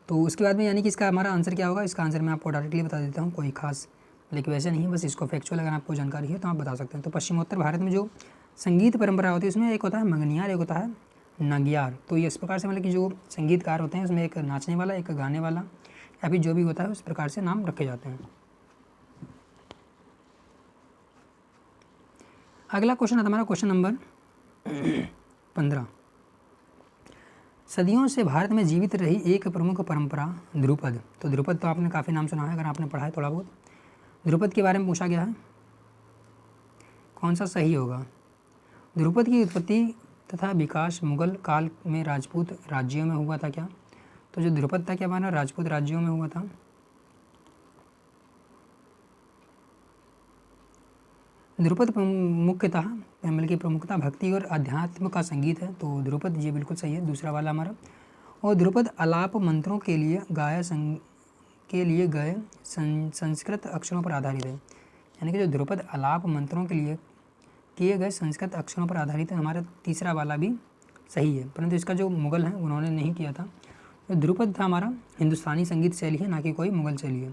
तो उसके बाद में यानी कि इसका हमारा आंसर क्या होगा, इसका आंसर मैं आपको डायरेक्टली बता देता हूँ, कोई खास लेकिन वैसे नहीं, बस इसको फैक्चुअल अगर आपको जानकारी है तो आप बता सकते हैं। तो पश्चिमोत्तर भारत में जो संगीत परंपरा होती है उसमें एक होता है मंगनियार, एक होता है नगियार। तो ये इस प्रकार से मतलब कि जो संगीतकार होते हैं उसमें एक नाचने वाला, एक गाने वाला या फिर जो भी होता है उस प्रकार से नाम रखे जाते हैं। अगला क्वेश्चन आता हमारा क्वेश्चन नंबर 15। सदियों से भारत में जीवित रही एक प्रमुख परंपरा ध्रुपद। तो ध्रुपद तो आपने काफ़ी नाम सुना है अगर आपने पढ़ा है थोड़ा बहुत। ध्रुपद के बारे में पूछा गया है, कौन सा सही होगा। ध्रुपद की उत्पत्ति तथा विकास मुगल काल में राजपूत राज्यों में हुआ था क्या, तो जो ध्रुपद था क्या माना राजपूत राज्यों में हुआ था। ध्रुपद मुख्यतः मतलब की प्रमुखता भक्ति और अध्यात्म का संगीत है, तो ध्रुपद ये बिल्कुल सही है दूसरा वाला हमारा। और ध्रुपद अलाप मंत्रों के लिए गए संस्कृत अक्षरों पर आधारित है, यानी कि जो ध्रुपद अलाप मंत्रों के लिए किए गए संस्कृत अक्षरों पर आधारित है, हमारा तीसरा वाला भी सही है, परंतु इसका जो मुगल है उन्होंने नहीं किया था। तो ध्रुपद था हमारा हिंदुस्तानी संगीत शैली है, ना कि कोई मुगल शैली है,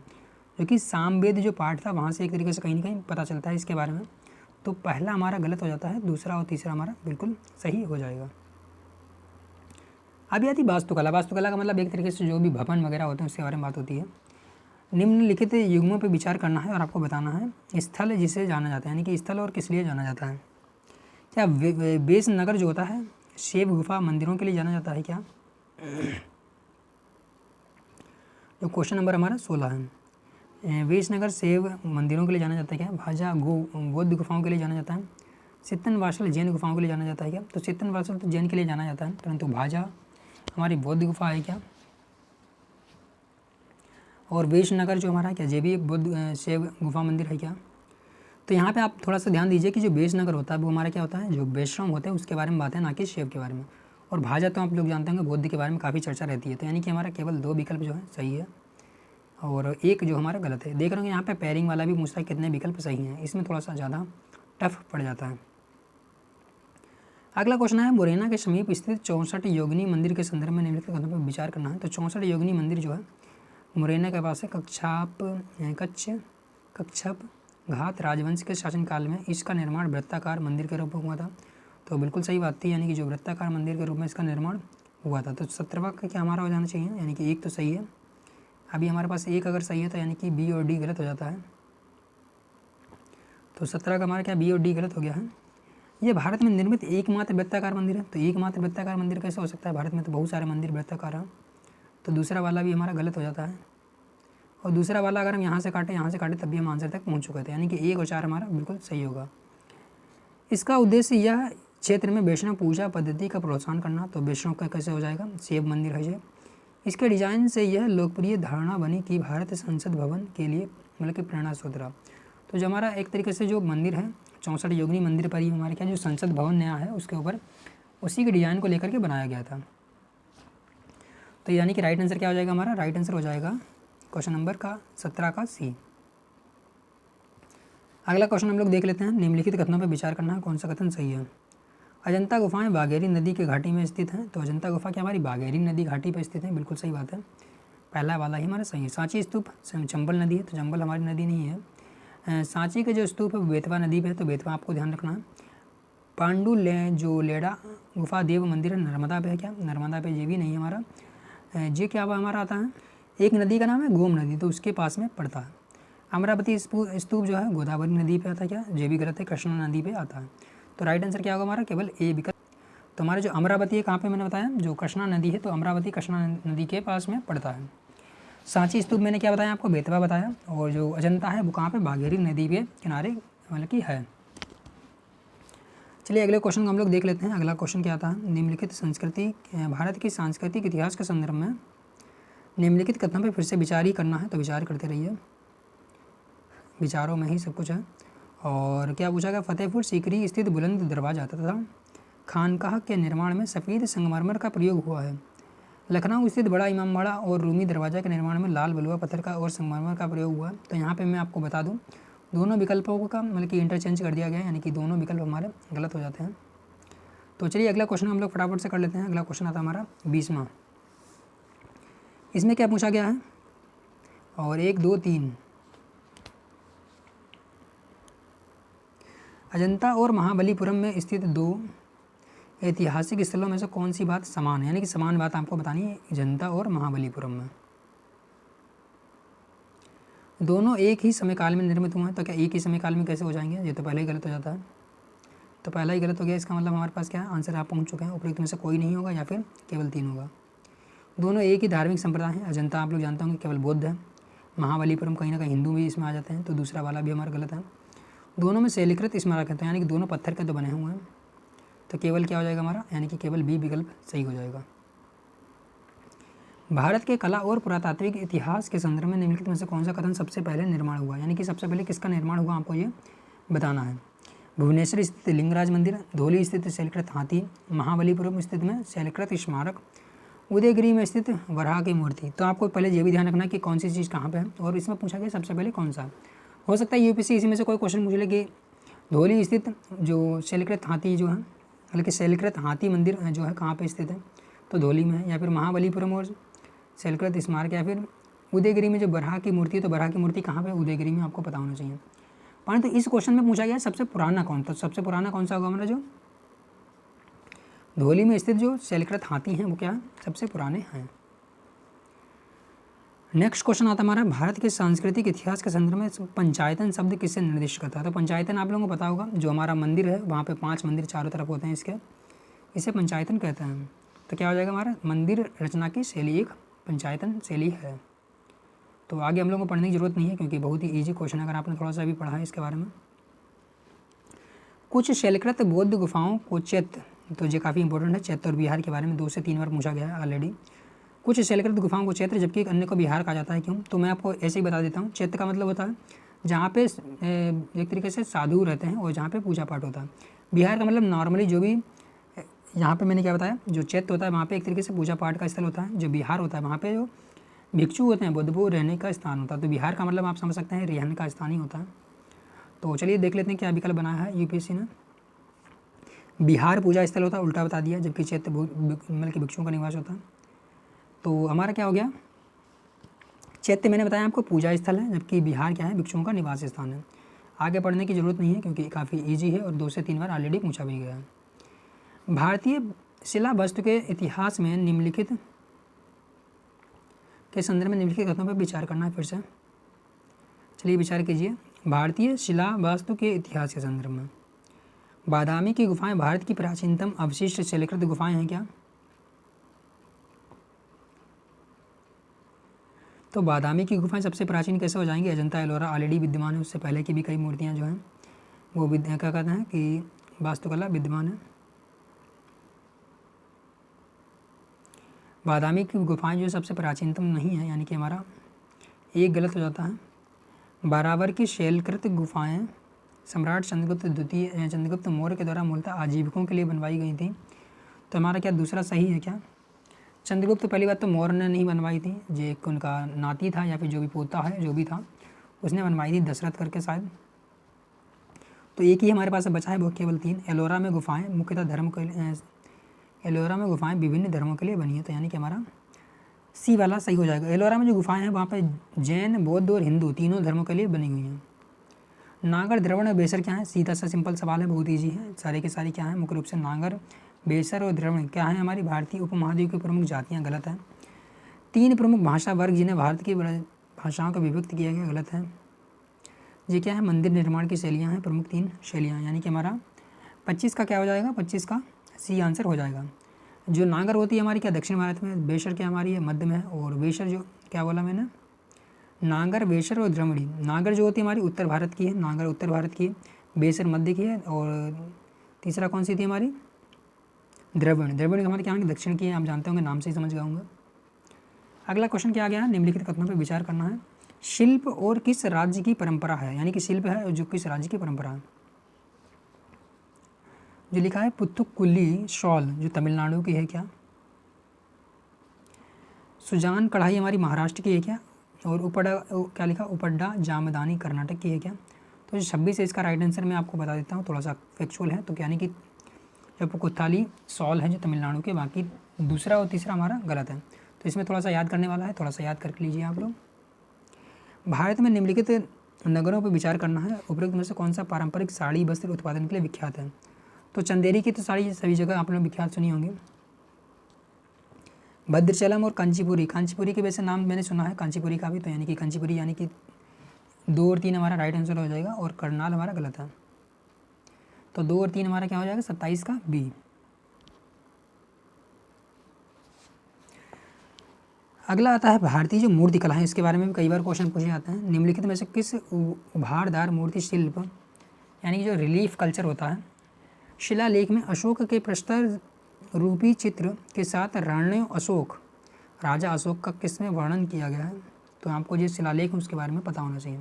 जो कि सामवेद जो पाठ था वहाँ से एक तरीके से कहीं ना कहीं पता चलता है इसके बारे में। तो पहला हमारा गलत हो जाता है, दूसरा और तीसरा हमारा बिल्कुल सही हो जाएगा। अभी आती वास्तुकला। वास्तुकला का मतलब एक तरीके से जो भी भवन वगैरह होते हैं उसके बारे में बात होती है। निम्नलिखित युग्मों पर विचार करना है और आपको बताना है स्थल जिसे जाना जाता है, यानी कि स्थल और किस लिए जाना जाता है। क्या बेस नगर जो होता है शिव गुफा मंदिरों के लिए जाना जाता है क्या? जो क्वेश्चन नंबर हमारा 16 है। वेशनगर शिव मंदिरों के लिए जाना जाता है क्या? भाजा बौद्ध गुफाओं के लिए जाना जाता है। सित्तन वासल जैन गुफाओं के लिए जाना जाता है क्या? तो सित्तन वासल तो जैन के लिए जाना जाता है, परंतु भाजा हमारी बौद्ध गुफा है क्या? और वेशनगर जो हमारा क्या, ये भी एक बौद्ध शिव गुफा मंदिर है क्या? तो यहाँ पे आप थोड़ा सा ध्यान दीजिए कि जो वेशनगर होता है वो हमारा क्या होता है, जो वैष्णव होते हैं उसके बारे में बात है, ना कि शिव के बारे में। और भाजा तो आप लोग जानते होंगे बौद्ध के बारे में काफ़ी चर्चा रहती है। तो यानी कि हमारा केवल 2 विकल्प जो है सही है और एक जो हमारा गलत है। देख रहे हो यहाँ पे पेयरिंग वाला भी पूछता है कितने विकल्प सही हैं, इसमें थोड़ा सा ज़्यादा टफ पड़ जाता है। अगला क्वेश्चन है मुरैना के समीप स्थित 64 योगिनी मंदिर के संदर्भ में निम्नलिखित कथनों पर विचार करना है। तो 64 योगिनी मंदिर जो है मुरैना के पास है। कच्छप घात राजवंश के शासनकाल में इसका निर्माण वृत्ताकार मंदिर के रूप में हुआ था। तो बिल्कुल सही बात थी, यानी कि जो वृत्ताकार मंदिर के रूप में इसका निर्माण हुआ था। तो 17वां का क्या हमारा हो जाना चाहिए, यानी कि एक तो सही है। अभी हमारे पास एक अगर सही है तो यानी कि बी और डी गलत हो जाता है। तो 17 का हमारा क्या बी और डी गलत हो गया है। ये भारत में निर्मित एकमात्र वृत्ताकार मंदिर है। तो एकमात्र वृत्ताकार मंदिर कैसे हो सकता है, भारत में तो बहुत सारे मंदिर वृत्ताकार हैं। तो दूसरा वाला भी हमारा गलत हो जाता है। और दूसरा वाला अगर हम यहाँ से काटें तब भी हम आंसर तक पहुँच चुके थे, यानी कि 1 और 4 हमारा बिल्कुल सही होगा। इसका उद्देश्य यह क्षेत्र में वैष्णव पूजा पद्धति का प्रोत्साहन करना। तो वैष्णव का कैसे हो जाएगा, शिव मंदिर है ये। इसके डिजाइन से यह लोकप्रिय धारणा बनी कि भारत संसद भवन के लिए मतलब कि प्रेरणा स्रोत रहा। तो जो हमारा एक तरीके से जो मंदिर है 64 योगिनी मंदिर पर ही हमारे क्या जो संसद भवन नया है उसके ऊपर उसी के डिज़ाइन को लेकर के बनाया गया था। तो यानी कि राइट आंसर क्या हो जाएगा हमारा, राइट आंसर हो जाएगा क्वेश्चन नंबर का 17 का सी। अगला क्वेश्चन हम लोग देख लेते हैं। निम्नलिखित कथनों पर विचार करना है, कौन सा कथन सही है। अजंता गुफाएं बाघेरी नदी के घाटी में स्थित हैं। तो अजंता गुफा क्या हमारी बाघेरी नदी घाटी पर स्थित है, बिल्कुल सही बात है। पहला वाला ही हमारा सही है। सांची स्तूप चंबल नदी है, तो चंबल हमारी नदी नहीं है। सांची के जो स्तूप है बेतवा नदी पे है, तो बेतवा आपको ध्यान रखना है। पांडु जो लेडा गुफा देव मंदिर है नर्मदा पे है क्या, नर्मदा पे ये भी नहीं हमारा। ये क्या हमारा आता है, एक नदी का नाम है गोम नदी, तो उसके पास में पड़ता है। अमरावती स्तूप जो है गोदावरी नदी पे आता है क्या, ये भी गलत है, कृष्णा नदी पे आता है। तो राइट आंसर क्या होगा हमारा, केवल ए विकल्प। तो हमारे जो अमरावती है कहाँ पे मैंने बताया, जो कृष्णा नदी है, तो अमरावती कृष्णा नदी के पास में पड़ता है। सांची स्तूप मैंने क्या बताया आपको, बेतवा बताया। और जो अजंता है वो कहाँ पे, बाघेरी नदी के किनारे मतलब कि है। चलिए अगले क्वेश्चन को हम लोग देख लेते हैं। अगला क्वेश्चन क्या आता है, निम्नलिखित संस्कृति भारत की सांस्कृतिक इतिहास के संदर्भ में निम्नलिखित कथनों पर फिर से विचार ही करना है। तो विचार करते रहिए, विचारों में ही सब कुछ है। और क्या पूछा गया, फतेहपुर सीकरी स्थित बुलंद दरवाजा तथा खानकाह के निर्माण में सफ़ेद संगमरमर का प्रयोग हुआ है। लखनऊ स्थित बड़ा इमामबाड़ा और रूमी दरवाजा के निर्माण में लाल बलुआ पत्थर का और संगमरमर का प्रयोग हुआ है। तो यहाँ पे मैं आपको बता दूँ दोनों विकल्पों का मतलब कि इंटरचेंज कर दिया गया है, यानी कि दोनों विकल्प हमारे गलत हो जाते हैं। तो चलिए अगला क्वेश्चन हम लोग फटाफट से कर लेते हैं। अगला क्वेश्चन आता है हमारा 20वां। इसमें क्या पूछा गया है, और 1 2 3 अजंता और महाबलीपुरम में स्थित 2 ऐतिहासिक स्थलों में से कौन सी बात समान है, यानी कि समान बात आपको बतानी है अजंता और महाबलीपुरम में। दोनों एक ही समय काल में निर्मित हुए हैं। तो क्या एक ही समय काल में कैसे हो जाएंगे, ये तो पहले ही गलत हो जाता है। तो पहला ही गलत हो गया, इसका मतलब हमारे पास क्या है, आंसर आप पहुंच चुके हैं। उपयुक्त में से कोई नहीं होगा या फिर केवल 3 होगा। दोनों एक ही धार्मिक संप्रदाय हैं। अजंता आप लोग जानते होंगे केवल बौद्ध है, महाबलीपुरम कहीं ना कहीं हिंदू भी इसमें आ जाते हैं। तो दूसरा वाला भी हमारा गलत है। दोनों में शैलीकृत स्मारक है, तो यानी कि दोनों पत्थर के तो बने हुए हैं। तो केवल क्या हो जाएगा हमारा, यानी कि केवल बी विकल्प सही हो जाएगा। भारत के कला और पुरातात्विक इतिहास के संदर्भ में निम्नलिखित में से कौन सा कथन सबसे पहले निर्माण हुआ, यानी कि सबसे पहले किसका निर्माण हुआ आपको ये बताना है। भुवनेश्वर स्थित लिंगराज मंदिर, धौली स्थित शैलकृत हाथी, महाबलीपुरम स्थित में शैलकृत स्मारक, उदयगिरी में स्थित वराह की मूर्ति। तो आपको पहले ये भी ध्यान रखना कि कौन सी चीज़ कहाँ पे है, और इसमें पूछा गया सबसे पहले कौन सा। हो सकता है यूपीएससी इसी में से कोई क्वेश्चन पूछ ले कि धौली स्थित जो शैलकृत हाथी जो है मतलब कि शैलकृत हाथी मंदिर जो है कहाँ पे स्थित है, तो धौली में है। या फिर महाबलीपुरम और शैलकृत स्मारक, या फिर उदयगिरी में जो बराह की मूर्ति है, तो बराह की मूर्ति कहाँ पे, उदयगिरी में, आपको पता होना चाहिए। परंतु इस क्वेश्चन में पूछा गया सबसे पुराना कौन था। सबसे पुराना कौन सा होगा हमारा, जो धोली में स्थित जो शैलकृत हाथी हैं वो क्या सबसे पुराने हैं। नेक्स्ट क्वेश्चन आता है हमारा, भारत के सांस्कृतिक इतिहास के संदर्भ में पंचायतन शब्द किससे निर्दिष्ट करता है। तो पंचायतन आप लोगों को पता होगा, जो हमारा मंदिर है वहाँ पे 5 मंदिर चारों तरफ होते हैं इसके, इसे पंचायतन कहते हैं। तो क्या हो जाएगा हमारा, मंदिर रचना की शैली एक पंचायतन शैली है। तो आगे हम लोगों को पढ़ने की जरूरत नहीं है क्योंकि बहुत ही ईजी क्वेश्चन है, अगर आपने थोड़ा सा भी पढ़ा है इसके बारे में। कुछ शैलकृत बौद्ध गुफाओं को चैत्य, तो ये काफ़ी इंपॉर्टेंट है, चैत्य और बिहार के बारे में 2 से 3 बार पूछा गया है ऑलरेडी। कुछ शैलकृत गुफाओं को चैत्र जबकि एक अन्य को बिहार कहा जाता है, क्यों। तो मैं आपको ऐसे ही बता देता हूँ। चैत्र का मतलब होता है जहाँ पे एक तरीके से साधु रहते हैं और जहाँ पे पूजा पाठ होता है। बिहार का मतलब नॉर्मली जो भी, यहाँ पे मैंने क्या बताया, जो चैत्र होता है वहाँ पे एक तरीके से पूजा पाठ का स्थल होता है। जो बिहार होता है वहाँ पे जो भिक्षु होते हैं बुद्ध, वो रहने का स्थान होता है। तो बिहार का मतलब आप समझ सकते हैं रहने का स्थान ही होता है। तो चलिए देख लेते हैं क्या विकल्प बनाया है यूपीएससी ने। बिहार पूजा स्थल होता है, उल्टा बता दिया, जबकि चैत्र मतलब कि भिक्षुओं का निवास होता है। तो हमारा क्या हो गया, चैत्य मैंने बताया आपको पूजा स्थल है, जबकि बिहार क्या है, भिक्षुओं का निवास स्थान है। आगे पढ़ने की जरूरत नहीं है क्योंकि काफ़ी इजी है और 2 से 3 बार ऑलरेडी पूछा भी गया है। भारतीय शिला वस्तु के इतिहास में निम्नलिखित के संदर्भ में निम्नलिखित कथनों पर विचार करना है। फिर से चलिए विचार कीजिए। भारतीय शिला वास्तु के इतिहास के संदर्भ में बादामी की गुफाएं भारत की प्राचीनतम अवशिष्ट शैलकृत गुफाएं हैं क्या। तो बादामी की गुफाएं सबसे प्राचीन कैसे हो जाएंगी, अजंता एलोरा ऑलरेडी विद्यमान है, उससे पहले की भी कई मूर्तियां जो हैं वो क्या कहते हैं कि वास्तुकला विद्यमान है। बादामी की गुफाएं जो सबसे प्राचीनतम नहीं है, यानी कि हमारा एक गलत हो जाता है। बारावर की शैलकृत गुफाएं सम्राट चंद्रगुप्त मौर्य के द्वारा मूलतः आजीविकों के लिए बनवाई गई थी। तो हमारा क्या दूसरा सही है क्या। चंद्रगुप्त पहली बात तो मौर्य ने नहीं बनवाई थी, जो एक उनका नाती था या फिर जो भी पोता है जो भी था उसने बनवाई थी, दशरथ करके शायद। तो एक ही हमारे पास बचा है वो केवल 3। एलोरा में गुफाएं मुख्यतः धर्म के एलोरा में गुफाएं विभिन्न धर्मों के लिए बनी है, तो यानी कि हमारा सी वाला सही हो जाएगा। एलोरा में जो गुफाएं हैं वहाँ पे जैन बौद्ध और हिंदू तीनों धर्मों के लिए बनी हुई हैं। नागर द्रविड़ और बेसर क्या है, सीधा सा सिंपल सवाल है, बहुत ईजी है। सारे के सारे क्या है, मुख्य रूप से नागर बेसर और द्रविड़ क्या है, हमारी भारतीय उपमहाद्वीप की प्रमुख जातियाँ, गलत है। 3 प्रमुख भाषा वर्ग जिन्हें भारत की भाषाओं का विभक्त किया गया, गलत है। ये क्या है, मंदिर निर्माण की शैलियाँ हैं, प्रमुख 3 शैलियाँ, यानी कि हमारा 25 का क्या हो जाएगा, 25 का सी आंसर हो जाएगा। जो नागर होती है हमारी क्या दक्षिण भारत में, बेसर क्या हमारी है मध्य में है, और बेसर जो क्या बोला मैंने, नागर बेसर और द्रविड़ी। नागर जो होती है हमारी उत्तर भारत की है, नागर उत्तर भारत की है, बेसर मध्य की है, और तीसरा कौन सी थी हमारी, द्रविड़। द्रविड़ हमारे क्या है दक्षिण की है, आप जानते होंगे, नाम से ही समझ गए होंगे। अगला क्वेश्चन क्या आ गया, निम्नलिखित कथनों पर विचार करना है। शिल्प और किस राज्य की परंपरा है, यानी कि शिल्प है और जो किस राज्य की परंपरा है। जो लिखा है पुथुक्कुली शॉल जो तमिलनाडु की है क्या। सुजान कढ़ाई हमारी महाराष्ट्र की है क्या, और उपड़ा क्या लिखा, उपड्डा जामदानी कर्नाटक की है क्या। तो जो 26 है इसका राइट आंसर मैं आपको बता देता हूँ, थोड़ा सा फैक्चुअल है, तो यानी कि जो पुकुत्थाली शॉल है जो तमिलनाडु के, बाकी दूसरा और तीसरा हमारा गलत है। तो इसमें थोड़ा सा याद करने वाला है, थोड़ा सा याद करके लीजिए आप लोग। भारत में निम्नलिखित नगरों पर विचार करना है, उपरोक्त में से कौन सा पारंपरिक साड़ी वस्त्र उत्पादन के लिए विख्यात है। तो चंदेरी की तो साड़ी सभी जगह आप लोग विख्यात सुनी होंगी। भद्रचलम और कांचीपुरी, कांचीपुरी के वैसे नाम मैंने सुना है कांचीपुरी का भी, तो यानी कि कांचीपुरी यानी कि 2 और 3 हमारा राइट आंसर हो जाएगा, और करनाल हमारा गलत है। तो 2 और 3 हमारा क्या हो जाएगा, 27 का बी। अगला आता है भारतीय जो मूर्ति कला है, इसके बारे में भी कई बार क्वेश्चन पूछे जाते हैं। निम्नलिखित में से किस उभारदार मूर्ति शिल्प यानी कि जो रिलीफ कल्चर होता है, शिलालेख में अशोक के प्रस्तर रूपी चित्र के साथ रणेय अशोक राजा अशोक का किसमें वर्णन किया गया है। तो आपको जो शिलालेख है उसके बारे में पता होना चाहिए।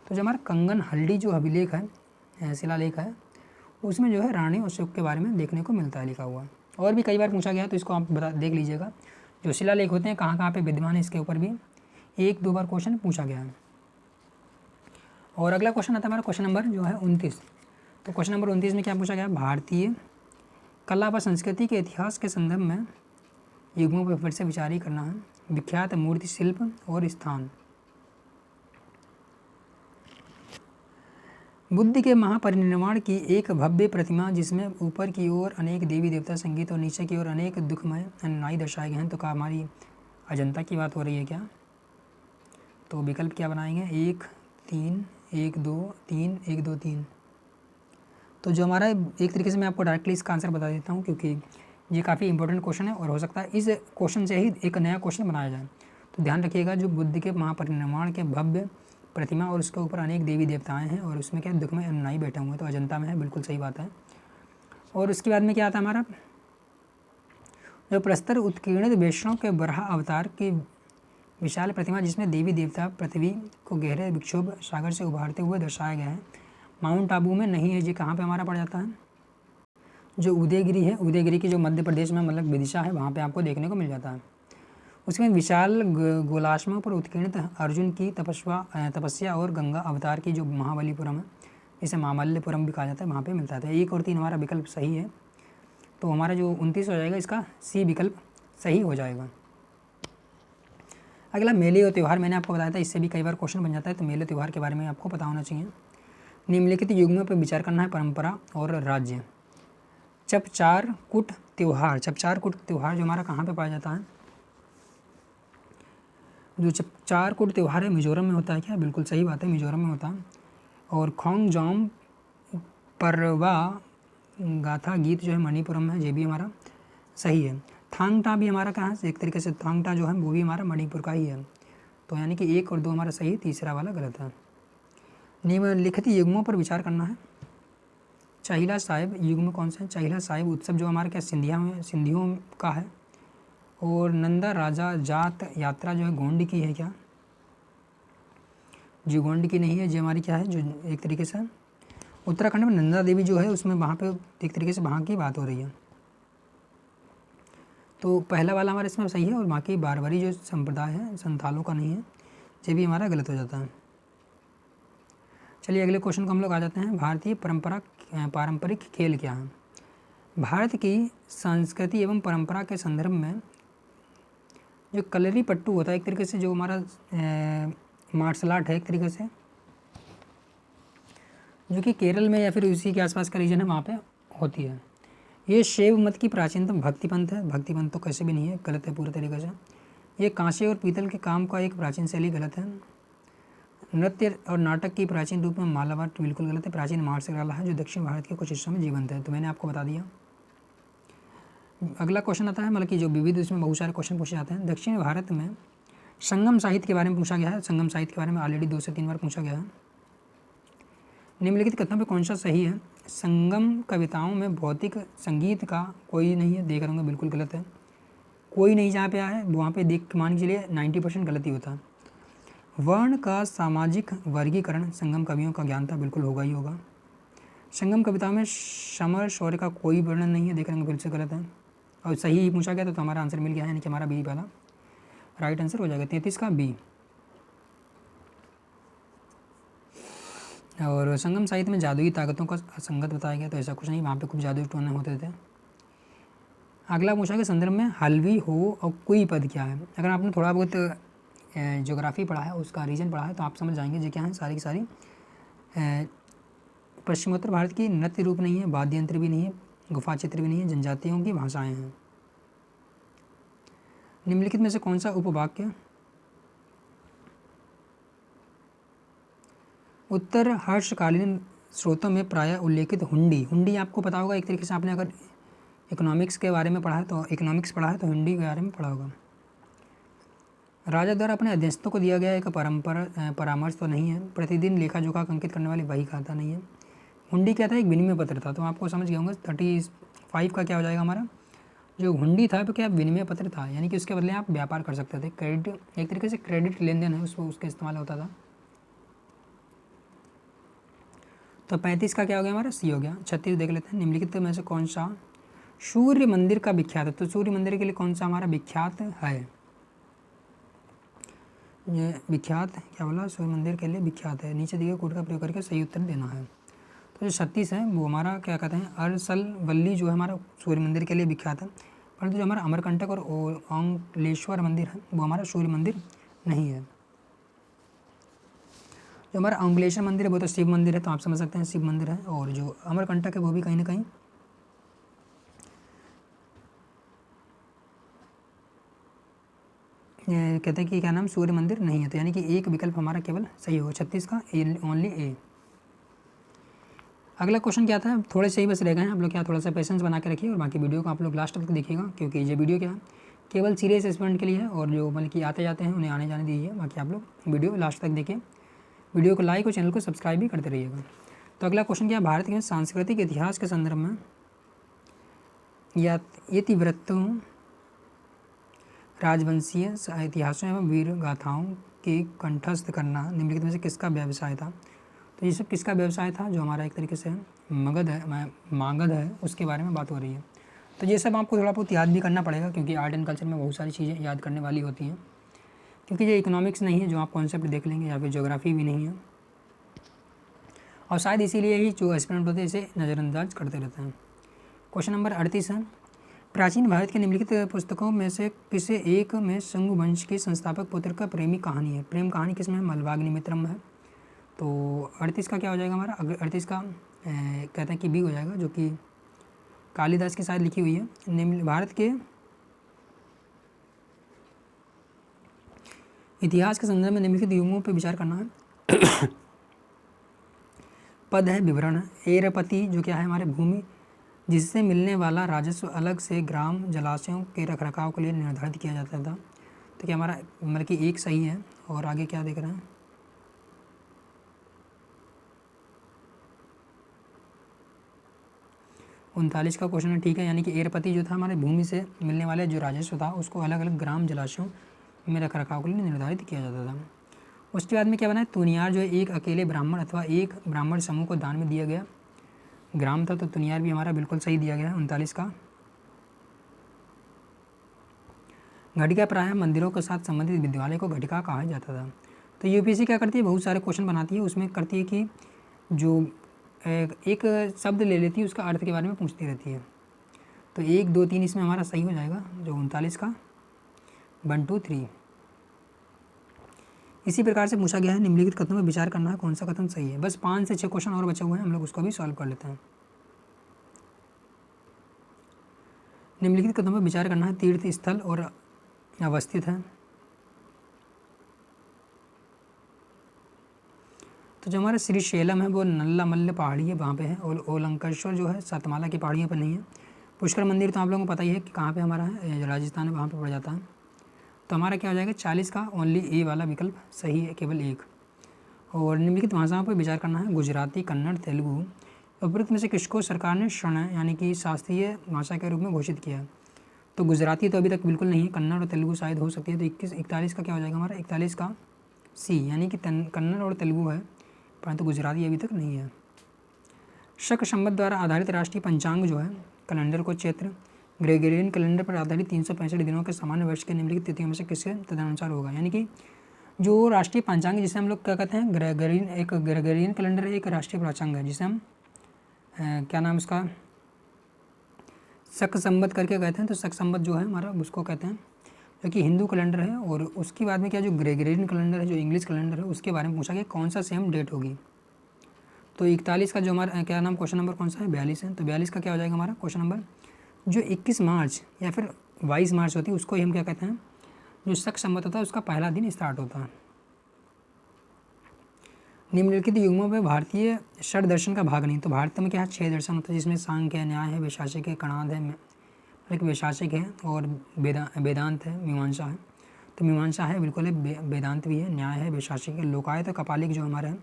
तो जो हमारा कंगन हल्दी जो अभिलेख है, शिलालेख है, उसमें जो है रानी अशोक के बारे में देखने को मिलता है लिखा हुआ। और भी कई बार पूछा गया है, तो इसको आप देख लीजिएगा। जो शिलालेख होते हैं कहाँ कहाँ पे विद्यमान है, इसके ऊपर भी 1-2 बार क्वेश्चन पूछा गया है। और अगला क्वेश्चन आता है हमारा क्वेश्चन नंबर जो है 29। तो क्वेश्चन नंबर 29 में क्या पूछा गया, भारतीय कला व संस्कृति के इतिहास के संदर्भ में युग्मों पर फिर से विचार ही करना है। विख्यात मूर्ति शिल्प और स्थान। बुद्ध के महापरिनिर्वाण की एक भव्य प्रतिमा जिसमें ऊपर की ओर अनेक देवी देवता संगीत और नीचे की ओर अनेक दुखमय अनुयायी दर्शाए गए हैं। तो क्या हमारी अजंता की बात हो रही है क्या? तो विकल्प क्या बनाएंगे? 1 3 1 2 3 1 2 3। तो जो हमारा एक तरीके से मैं आपको डायरेक्टली इसका आंसर बता देता हूँ, क्योंकि ये काफ़ी इंपॉर्टेंट क्वेश्चन है और हो सकता है इस क्वेश्चन से ही एक नया क्वेश्चन बनाया जाए। तो ध्यान रखिएगा, जो बुद्ध के महापरिनिर्वाण के भव्य प्रतिमा और उसके ऊपर अनेक देवी देवताएं हैं और उसमें क्या दुख में अनुयायी बैठे हुए हैं, तो अजंता में है, बिल्कुल सही बात है। और उसके बाद में क्या आता है हमारा, जो प्रस्तर उत्कीर्णित वैष्णव के बराह अवतार की विशाल प्रतिमा जिसमें देवी देवता पृथ्वी को गहरे विक्षोभ सागर से उभारते हुए दर्शाया गया है, माउंट आबू में नहीं है। जी कहाँ पे हमारा पड़ जाता है? जो उदयगिरी है, उदयगिरी की जो मध्य प्रदेश में मतलब विदिशा है, वहाँ पे आपको देखने को मिल जाता है। उसमें विशाल गोलाश्मा पर उत्कीर्णित अर्जुन की तपस्या और गंगा अवतार की जो महाबलीपुरम है, इसे मामल्लपुरम भी कहा जाता है, वहाँ पे मिलता है। 1 और 3 हमारा विकल्प सही है, तो हमारा जो 29 हो जाएगा, इसका सी विकल्प सही हो जाएगा। अगला मेले और त्यौहार, मैंने आपको बताया था इससे भी कई बार क्वेश्चन बन जाता है, तो मेले त्यौहार के बारे में आपको पता होना चाहिए। निम्नलिखित युग्मों पर विचार करना है, परंपरा और राज्य। चपचारकूट त्यौहार, चपचारकूट त्यौहार जो हमारा कहाँ पे पाया जाता है? जो चपचारकूट त्यौहार है मिजोरम में होता है क्या? बिल्कुल सही बात है, मिजोरम में होता है। और खोंगजोम परवा गाथा गीत जो है मणिपुरम में, ये भी हमारा सही है। थांगटा भी हमारा कहाँ से, एक तरीके से थांगटा जो है वो भी हमारा मणिपुर का ही है। तो यानी कि 1 और 2 हमारा सही है, तीसरा वाला गलत है। निम्नलिखित युग्मों पर विचार करना है। चाहिला साहिब युग्म कौन सा है? चाहिला साहिब उत्सव जो हमारा क्या सिंधियों का है। और नंदा राजा जात यात्रा जो है गोंड की है क्या? जी गोंड की नहीं है, जी हमारी क्या है, जो एक तरीके से उत्तराखंड में नंदा देवी जो है उसमें वहाँ पे एक तरीके से वहाँ की बात हो रही है। तो पहला वाला हमारा इसमें सही है और बाकी बारवारी जो संप्रदाय है संथालों का नहीं है, ये भी हमारा गलत हो जाता है। चलिए अगले क्वेश्चन को हम लोग आ जाते हैं। भारतीय पारंपरिक खेल क्या है? भारत की संस्कृति एवं परंपरा के संदर्भ में जो कलरी पट्टू होता है, एक तरीके से जो हमारा मार्शल आर्ट है एक तरीके से, जो कि केरल में या फिर उसी के आसपास का रीजन है वहाँ पे होती है। ये शैव मत की प्राचीनतम भक्ति पंथ है, भक्ति पंथ तो कैसे भी नहीं है, गलत है पूरे तरीके से। ये कांसे और पीतल के काम का एक प्राचीन शैली, गलत है। नृत्य और नाटक की प्राचीन रूप में मालाबार, बिल्कुल गलत है। प्राचीन मार्शल कला है जो दक्षिण भारत के कुछ हिस्सों में जीवंत है, तो मैंने आपको बता दिया। अगला क्वेश्चन आता है, मतलब कि जो विविध इसमें बहुत सारे क्वेश्चन पूछे जाते हैं। दक्षिण भारत में संगम साहित्य के बारे में पूछा गया है। संगम साहित्य के बारे में ऑलरेडी 2 से 3 बार पूछा गया है। निम्नलिखित कथनों पे कौन सा सही है? संगम कविताओं में भौतिक संगीत का कोई नहीं है, देख रहा हूँ बिल्कुल गलत है। कोई नहीं जहाँ पे आया है वहाँ पे देख मान के चलिए 90% गलती होता है। वर्ण का सामाजिक वर्गीकरण संगम कवियों का ज्ञान था, बिल्कुल होगा ही होगा। संगम कविताओं में समर शौर्य का कोई वर्णन नहीं है, देख रहे हैं बिल्कुल गलत है। और सही ही पूछा गया तो हमारा आंसर मिल गया है, यानी कि हमारा बी वाला राइट आंसर हो जाएगा। 33 का बी। और संगम साहित्य में जादुई ताकतों का असंगत बताया गया, तो ऐसा कुछ नहीं, वहाँ पे कुछ जादुई टोने होते थे। अगला पूछा कि संदर्भ में हलवी हो और कोई पद क्या है? अगर आपने थोड़ा बहुत ज्योग्राफी पढ़ा है, उसका रीजन पढ़ा है, तो आप समझ जाएंगे जो क्या है, सारी की सारी पश्चिमोत्तर भारत की नृत्य रूप नहीं है, वाद्य यंत्र भी नहीं है, गुफा चित्र भी नहीं है, जनजातियों की भाषाएं हैं। निम्नलिखित में से कौन सा उपवाक्य उत्तर हर्षकालीन स्रोतों में प्रायः उल्लेखित हुंडी आपको पता होगा, एक तरीके से आपने अगर इकोनॉमिक्स के बारे में पढ़ा है तो इकोनॉमिक्स पढ़ा है तो हुंडी के बारे में पढ़ा होगा। राजा द्वारा अपने अध्यक्षों को दिया गया एक परामर्श तो नहीं है। प्रतिदिन लेखा जोखा अंकित करने वाली वही खाता नहीं है। हुंडी क्या था? एक विनिमय पत्र था, तो आपको समझ गए होंगे। 35 का क्या हो जाएगा हमारा? जो हुंडी था तो क्या विनिमय पत्र था, यानी कि उसके बदले आप व्यापार कर सकते थे। क्रेडिट एक तरीके से क्रेडिट लेन देन है उसका इस्तेमाल होता था। तो 35 का क्या हो गया हमारा? सी हो गया। 36 देख लेते हैं। निम्नलिखित में से कौन सा सूर्य मंदिर का विख्यात है? तो सूर्य मंदिर के लिए कौन सा हमारा विख्यात है? ये विख्यात क्या बोला? सूर्य मंदिर के लिए विख्यात है। नीचे दिए कोड का प्रयोग करके सही उत्तर देना है। तो जो 36 है वो हमारा क्या कहते हैं, अरसलवल्ली जो है हमारा सूर्य मंदिर के लिए विख्यात है। परंतु जो हमारा अमरकंटक और ओंकालेश्वर मंदिर है वो हमारा सूर्य मंदिर नहीं है। जो हमारा अंबलेश्वर मंदिर है वो तो शिव मंदिर है, तो आप समझ सकते हैं शिव मंदिर है। और जो अमरकंटक है वो भी कहीं ना कहीं कहते हैं कि क्या नाम सूर्य मंदिर नहीं है। तो यानी कि एक विकल्प हमारा केवल सही होगा 36 का, ओनली ए। अगला क्वेश्चन क्या था, थोड़े से ही बस रह गए हैं आप लोग, क्या थोड़ा सा पेशेंस बना के रखिए और बाकी वीडियो को आप लोग लास्ट तक देखिएगा, क्योंकि ये वीडियो क्या है केवल सीरियस स्टूडेंट के लिए है, और जो मतलब कि आते जाते हैं उन्हें आने जाने दीजिए। बाकी आप लोग वीडियो लास्ट तक देखिए, वीडियो को लाइक और चैनल को सब्सक्राइब भी करते रहिएगा। तो अगला क्वेश्चन क्या, भारत के सांस्कृतिक इतिहास के संदर्भ में या इतिवृत्तों, राजवंशीय इतिहासों एवं वीर गाथाओं के कंठस्थ करना निम्नलिखित में से किसका व्यवसाय था। तो ये सब किसका व्यवसाय था, जो हमारा एक तरीके से मागध है उसके बारे में बात हो रही है। तो ये सब आपको थोड़ा बहुत याद भी करना पड़ेगा, क्योंकि आर्ट एंड कल्चर में बहुत सारी चीज़ें याद करने वाली होती हैं, क्योंकि ये इकोनॉमिक्स नहीं है जो आप कॉन्सेप्ट देख लेंगे, या फिर ज्योग्राफी भी नहीं है, और शायद इसीलिए ही जो एस्पिरेंट होते हैं इसे नज़रअंदाज करते रहते हैं। क्वेश्चन नंबर 38 है, प्राचीन भारत के निम्नलिखित पुस्तकों में से किसे एक में शंगु वंश के संस्थापक पुत्र का प्रेमी कहानी है। प्रेम कहानी किसमें है, मलवाग्निमित्रम में है। तो 38 का क्या हो जाएगा हमारा, 38 का कहते हैं कि बी हो जाएगा, जो कि कालिदास की शायद लिखी हुई है। निम्न भारत के इतिहास के संदर्भ में निम्नलिखित युगों पर विचार करना है। पद है, विवरण है। एरपति जो क्या है हमारे भूमि जिससे मिलने वाला राजस्व अलग से ग्राम जलाशयों के रखरखाव के लिए निर्धारित किया जाता था। तो क्या हमारा मतलब कि एक सही है, और आगे क्या देख रहे हैं, उनतालीस का क्वेश्चन है, ठीक है। यानी कि एरपति जो था हमारे भूमि से मिलने वाले जो राजस्व था उसको अलग अलग ग्राम जलाशयों में रखरखाव के लिए निर्धारित किया जाता था। उसके बाद में क्या बना है, तुनियार जो है एक अकेले ब्राह्मण अथवा एक ब्राह्मण समूह को दान में दिया गया ग्राम था। तो तुनियार भी हमारा बिल्कुल सही दिया गया है 39 का। घटिका प्रायः मंदिरों के साथ संबंधित विद्यालय को घटिका कहा जाता था। तो यूपीएससी क्या करती है, बहुत सारे क्वेश्चन बनाती है, उसमें करती है कि जो एक शब्द ले लेती है उसका अर्थ के बारे में पूछती रहती है। तो 1, 2, 3 इसमें हमारा सही हो जाएगा, जो 39 का 1, 2, 3। इसी प्रकार से पूछा गया है निम्नलिखित कथनों पर विचार करना है कौन सा कथन सही है। बस 5 से 6 क्वेश्चन और बचे हुए हैं, हम लोग उसको भी सॉल्व कर लेते हैं। निम्नलिखित कथनों पर विचार करना है, तीर्थ स्थल और अवस्थित है। तो जो हमारा श्रीशैलम है वो नल्लामल्ल पहाड़ी है, वहाँ पे है, और ओलंकेश्वर जो है सातमाला की पहाड़ियों पर नहीं है। पुष्कर मंदिर तो आप लोगों को पता ही है कि कहाँ पे हमारा है, राजस्थान है, वहाँ पे पड़ जाता है। तो हमारा क्या हो जाएगा 40 का ओनली ए वाला विकल्प सही है, केवल एक। और निम्नलिखित भाषाओं पर विचार करना है, गुजराती, कन्नड़, तेलुगु। उपरोक्त में से किसको सरकार ने शरण यानी कि शास्त्रीय भाषा के रूप में घोषित किया। तो गुजराती तो अभी तक बिल्कुल नहीं है, कन्नड़ और तेलुगु शायद हो सकती है। तो 41 का क्या हो जाएगा हमारा 41 का सी, यानी कि कन्नड़ और तेलुगु है, परंतु गुजराती अभी तक नहीं है। शक संवत द्वारा आधारित राष्ट्रीय पंचांग जो है कैलेंडर को चैत्र ग्रेगोरियन कैलेंडर पर आधारित 365 दिनों के सामान्य वर्ष के निम्नलिखित तिथियों में से किसके तदनुसार होगा। यानी कि जो राष्ट्रीय पंचांग जिसे हम लोग क्या कहते हैं ग्रेगोरियन, एक ग्रेगोरियन कैलेंडर है, एक राष्ट्रीय पंचांग है जिसे हम क्या नाम उसका शक संवत करके कहते हैं। तो शक संवत जो है हमारा उसको कहते हैं, जो कि हिंदू कैलेंडर है। और उसके बाद में क्या जो ग्रेगोरियन कैलेंडर है जो इंग्लिश कैलेंडर है उसके बारे में पूछा गया कौन सा सेम डेट होगी। तो 41 का जो हमारा क्या नाम क्वेश्चन नंबर कौन सा है 42 है। तो 42 का क्या हो जाएगा हमारा क्वेश्चन नंबर, जो 21 मार्च या फिर 22 मार्च होती है उसको ही हम क्या कहते हैं, जो शक संवत होता है उसका पहला दिन स्टार्ट होता है। निम्नलिखित युगों में भारतीय षड दर्शन का भाग नहीं। तो भारत में क्या है 6 दर्शन होता है, जिसमें सांख्य है, न्याय है, वैशासिक है, कणाद है, एक वैशासिक है, और वेदांत है, मीमांसा है। तो मीमांसा है बिल्कुल है, वेदांत भी है, न्याय है, वैशासिक है, लोकायत और कपालिक जो हमारे हैं।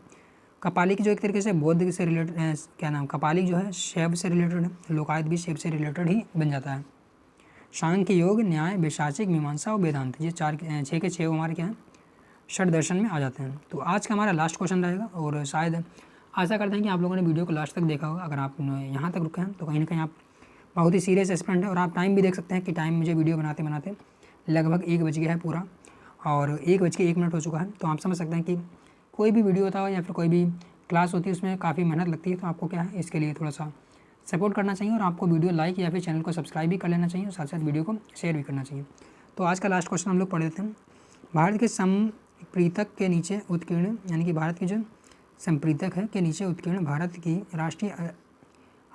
कपालिक जो एक तरीके से बौद्ध से रिलेटेड क्या नाम, कपालिक जो है शैव से रिलेटेड है, लोकायत भी शैव से रिलेटेड ही बन जाता है। सांख्य, योग, न्याय, वैशासिक, मीमांसा और वेदांत, ये 6 के 6 हमारे क्या हैं षड दर्शन में आ जाते हैं। तो आज का हमारा लास्ट क्वेश्चन रहेगा, और शायद आशा करते हैं कि आप लोगों ने वीडियो को लास्ट तक देखा होगा। अगर आप यहाँ तक रुके हैं तो कहीं ना कहीं आप बहुत ही सीरियस एस्पिरेंट है। और आप टाइम भी देख सकते हैं कि टाइम मुझे वीडियो बनाते बनाते लगभग 1 बज गया है पूरा, और 1 बज के 1 मिनट हो चुका है। तो आप समझ सकते हैं कि कोई भी वीडियो होता है या फिर कोई भी क्लास होती है उसमें काफ़ी मेहनत लगती है। तो आपको क्या है इसके लिए थोड़ा सा सपोर्ट करना चाहिए, और आपको वीडियो लाइक या फिर चैनल को सब्सक्राइब भी कर लेना चाहिए, और साथ साथ वीडियो को शेयर भी करना चाहिए। तो आज का लास्ट क्वेश्चन हम लोग पढ़ लेते हैं। भारत के समप्रीतक के नीचे उत्कीर्ण यानी कि भारत की जो संप्रीतक है के नीचे उत्कीर्ण भारत की राष्ट्रीय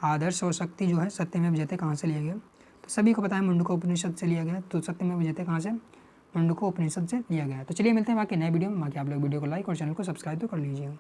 आदर्श और शक्ति जो है सत्यमेव जयते कहाँ से लिया गया? तो सभी को पता है मुंडको उपनिषद से लिया गया। तो सत्यमेव जयते कहाँ से? मुंडको उपनिषद से लिया गया। तो चलिए मिलते हैं बाकी नए वीडियो में। बाकी आप लोग वीडियो को लाइक और चैनल को सब्सक्राइब तो कर लीजिएगा।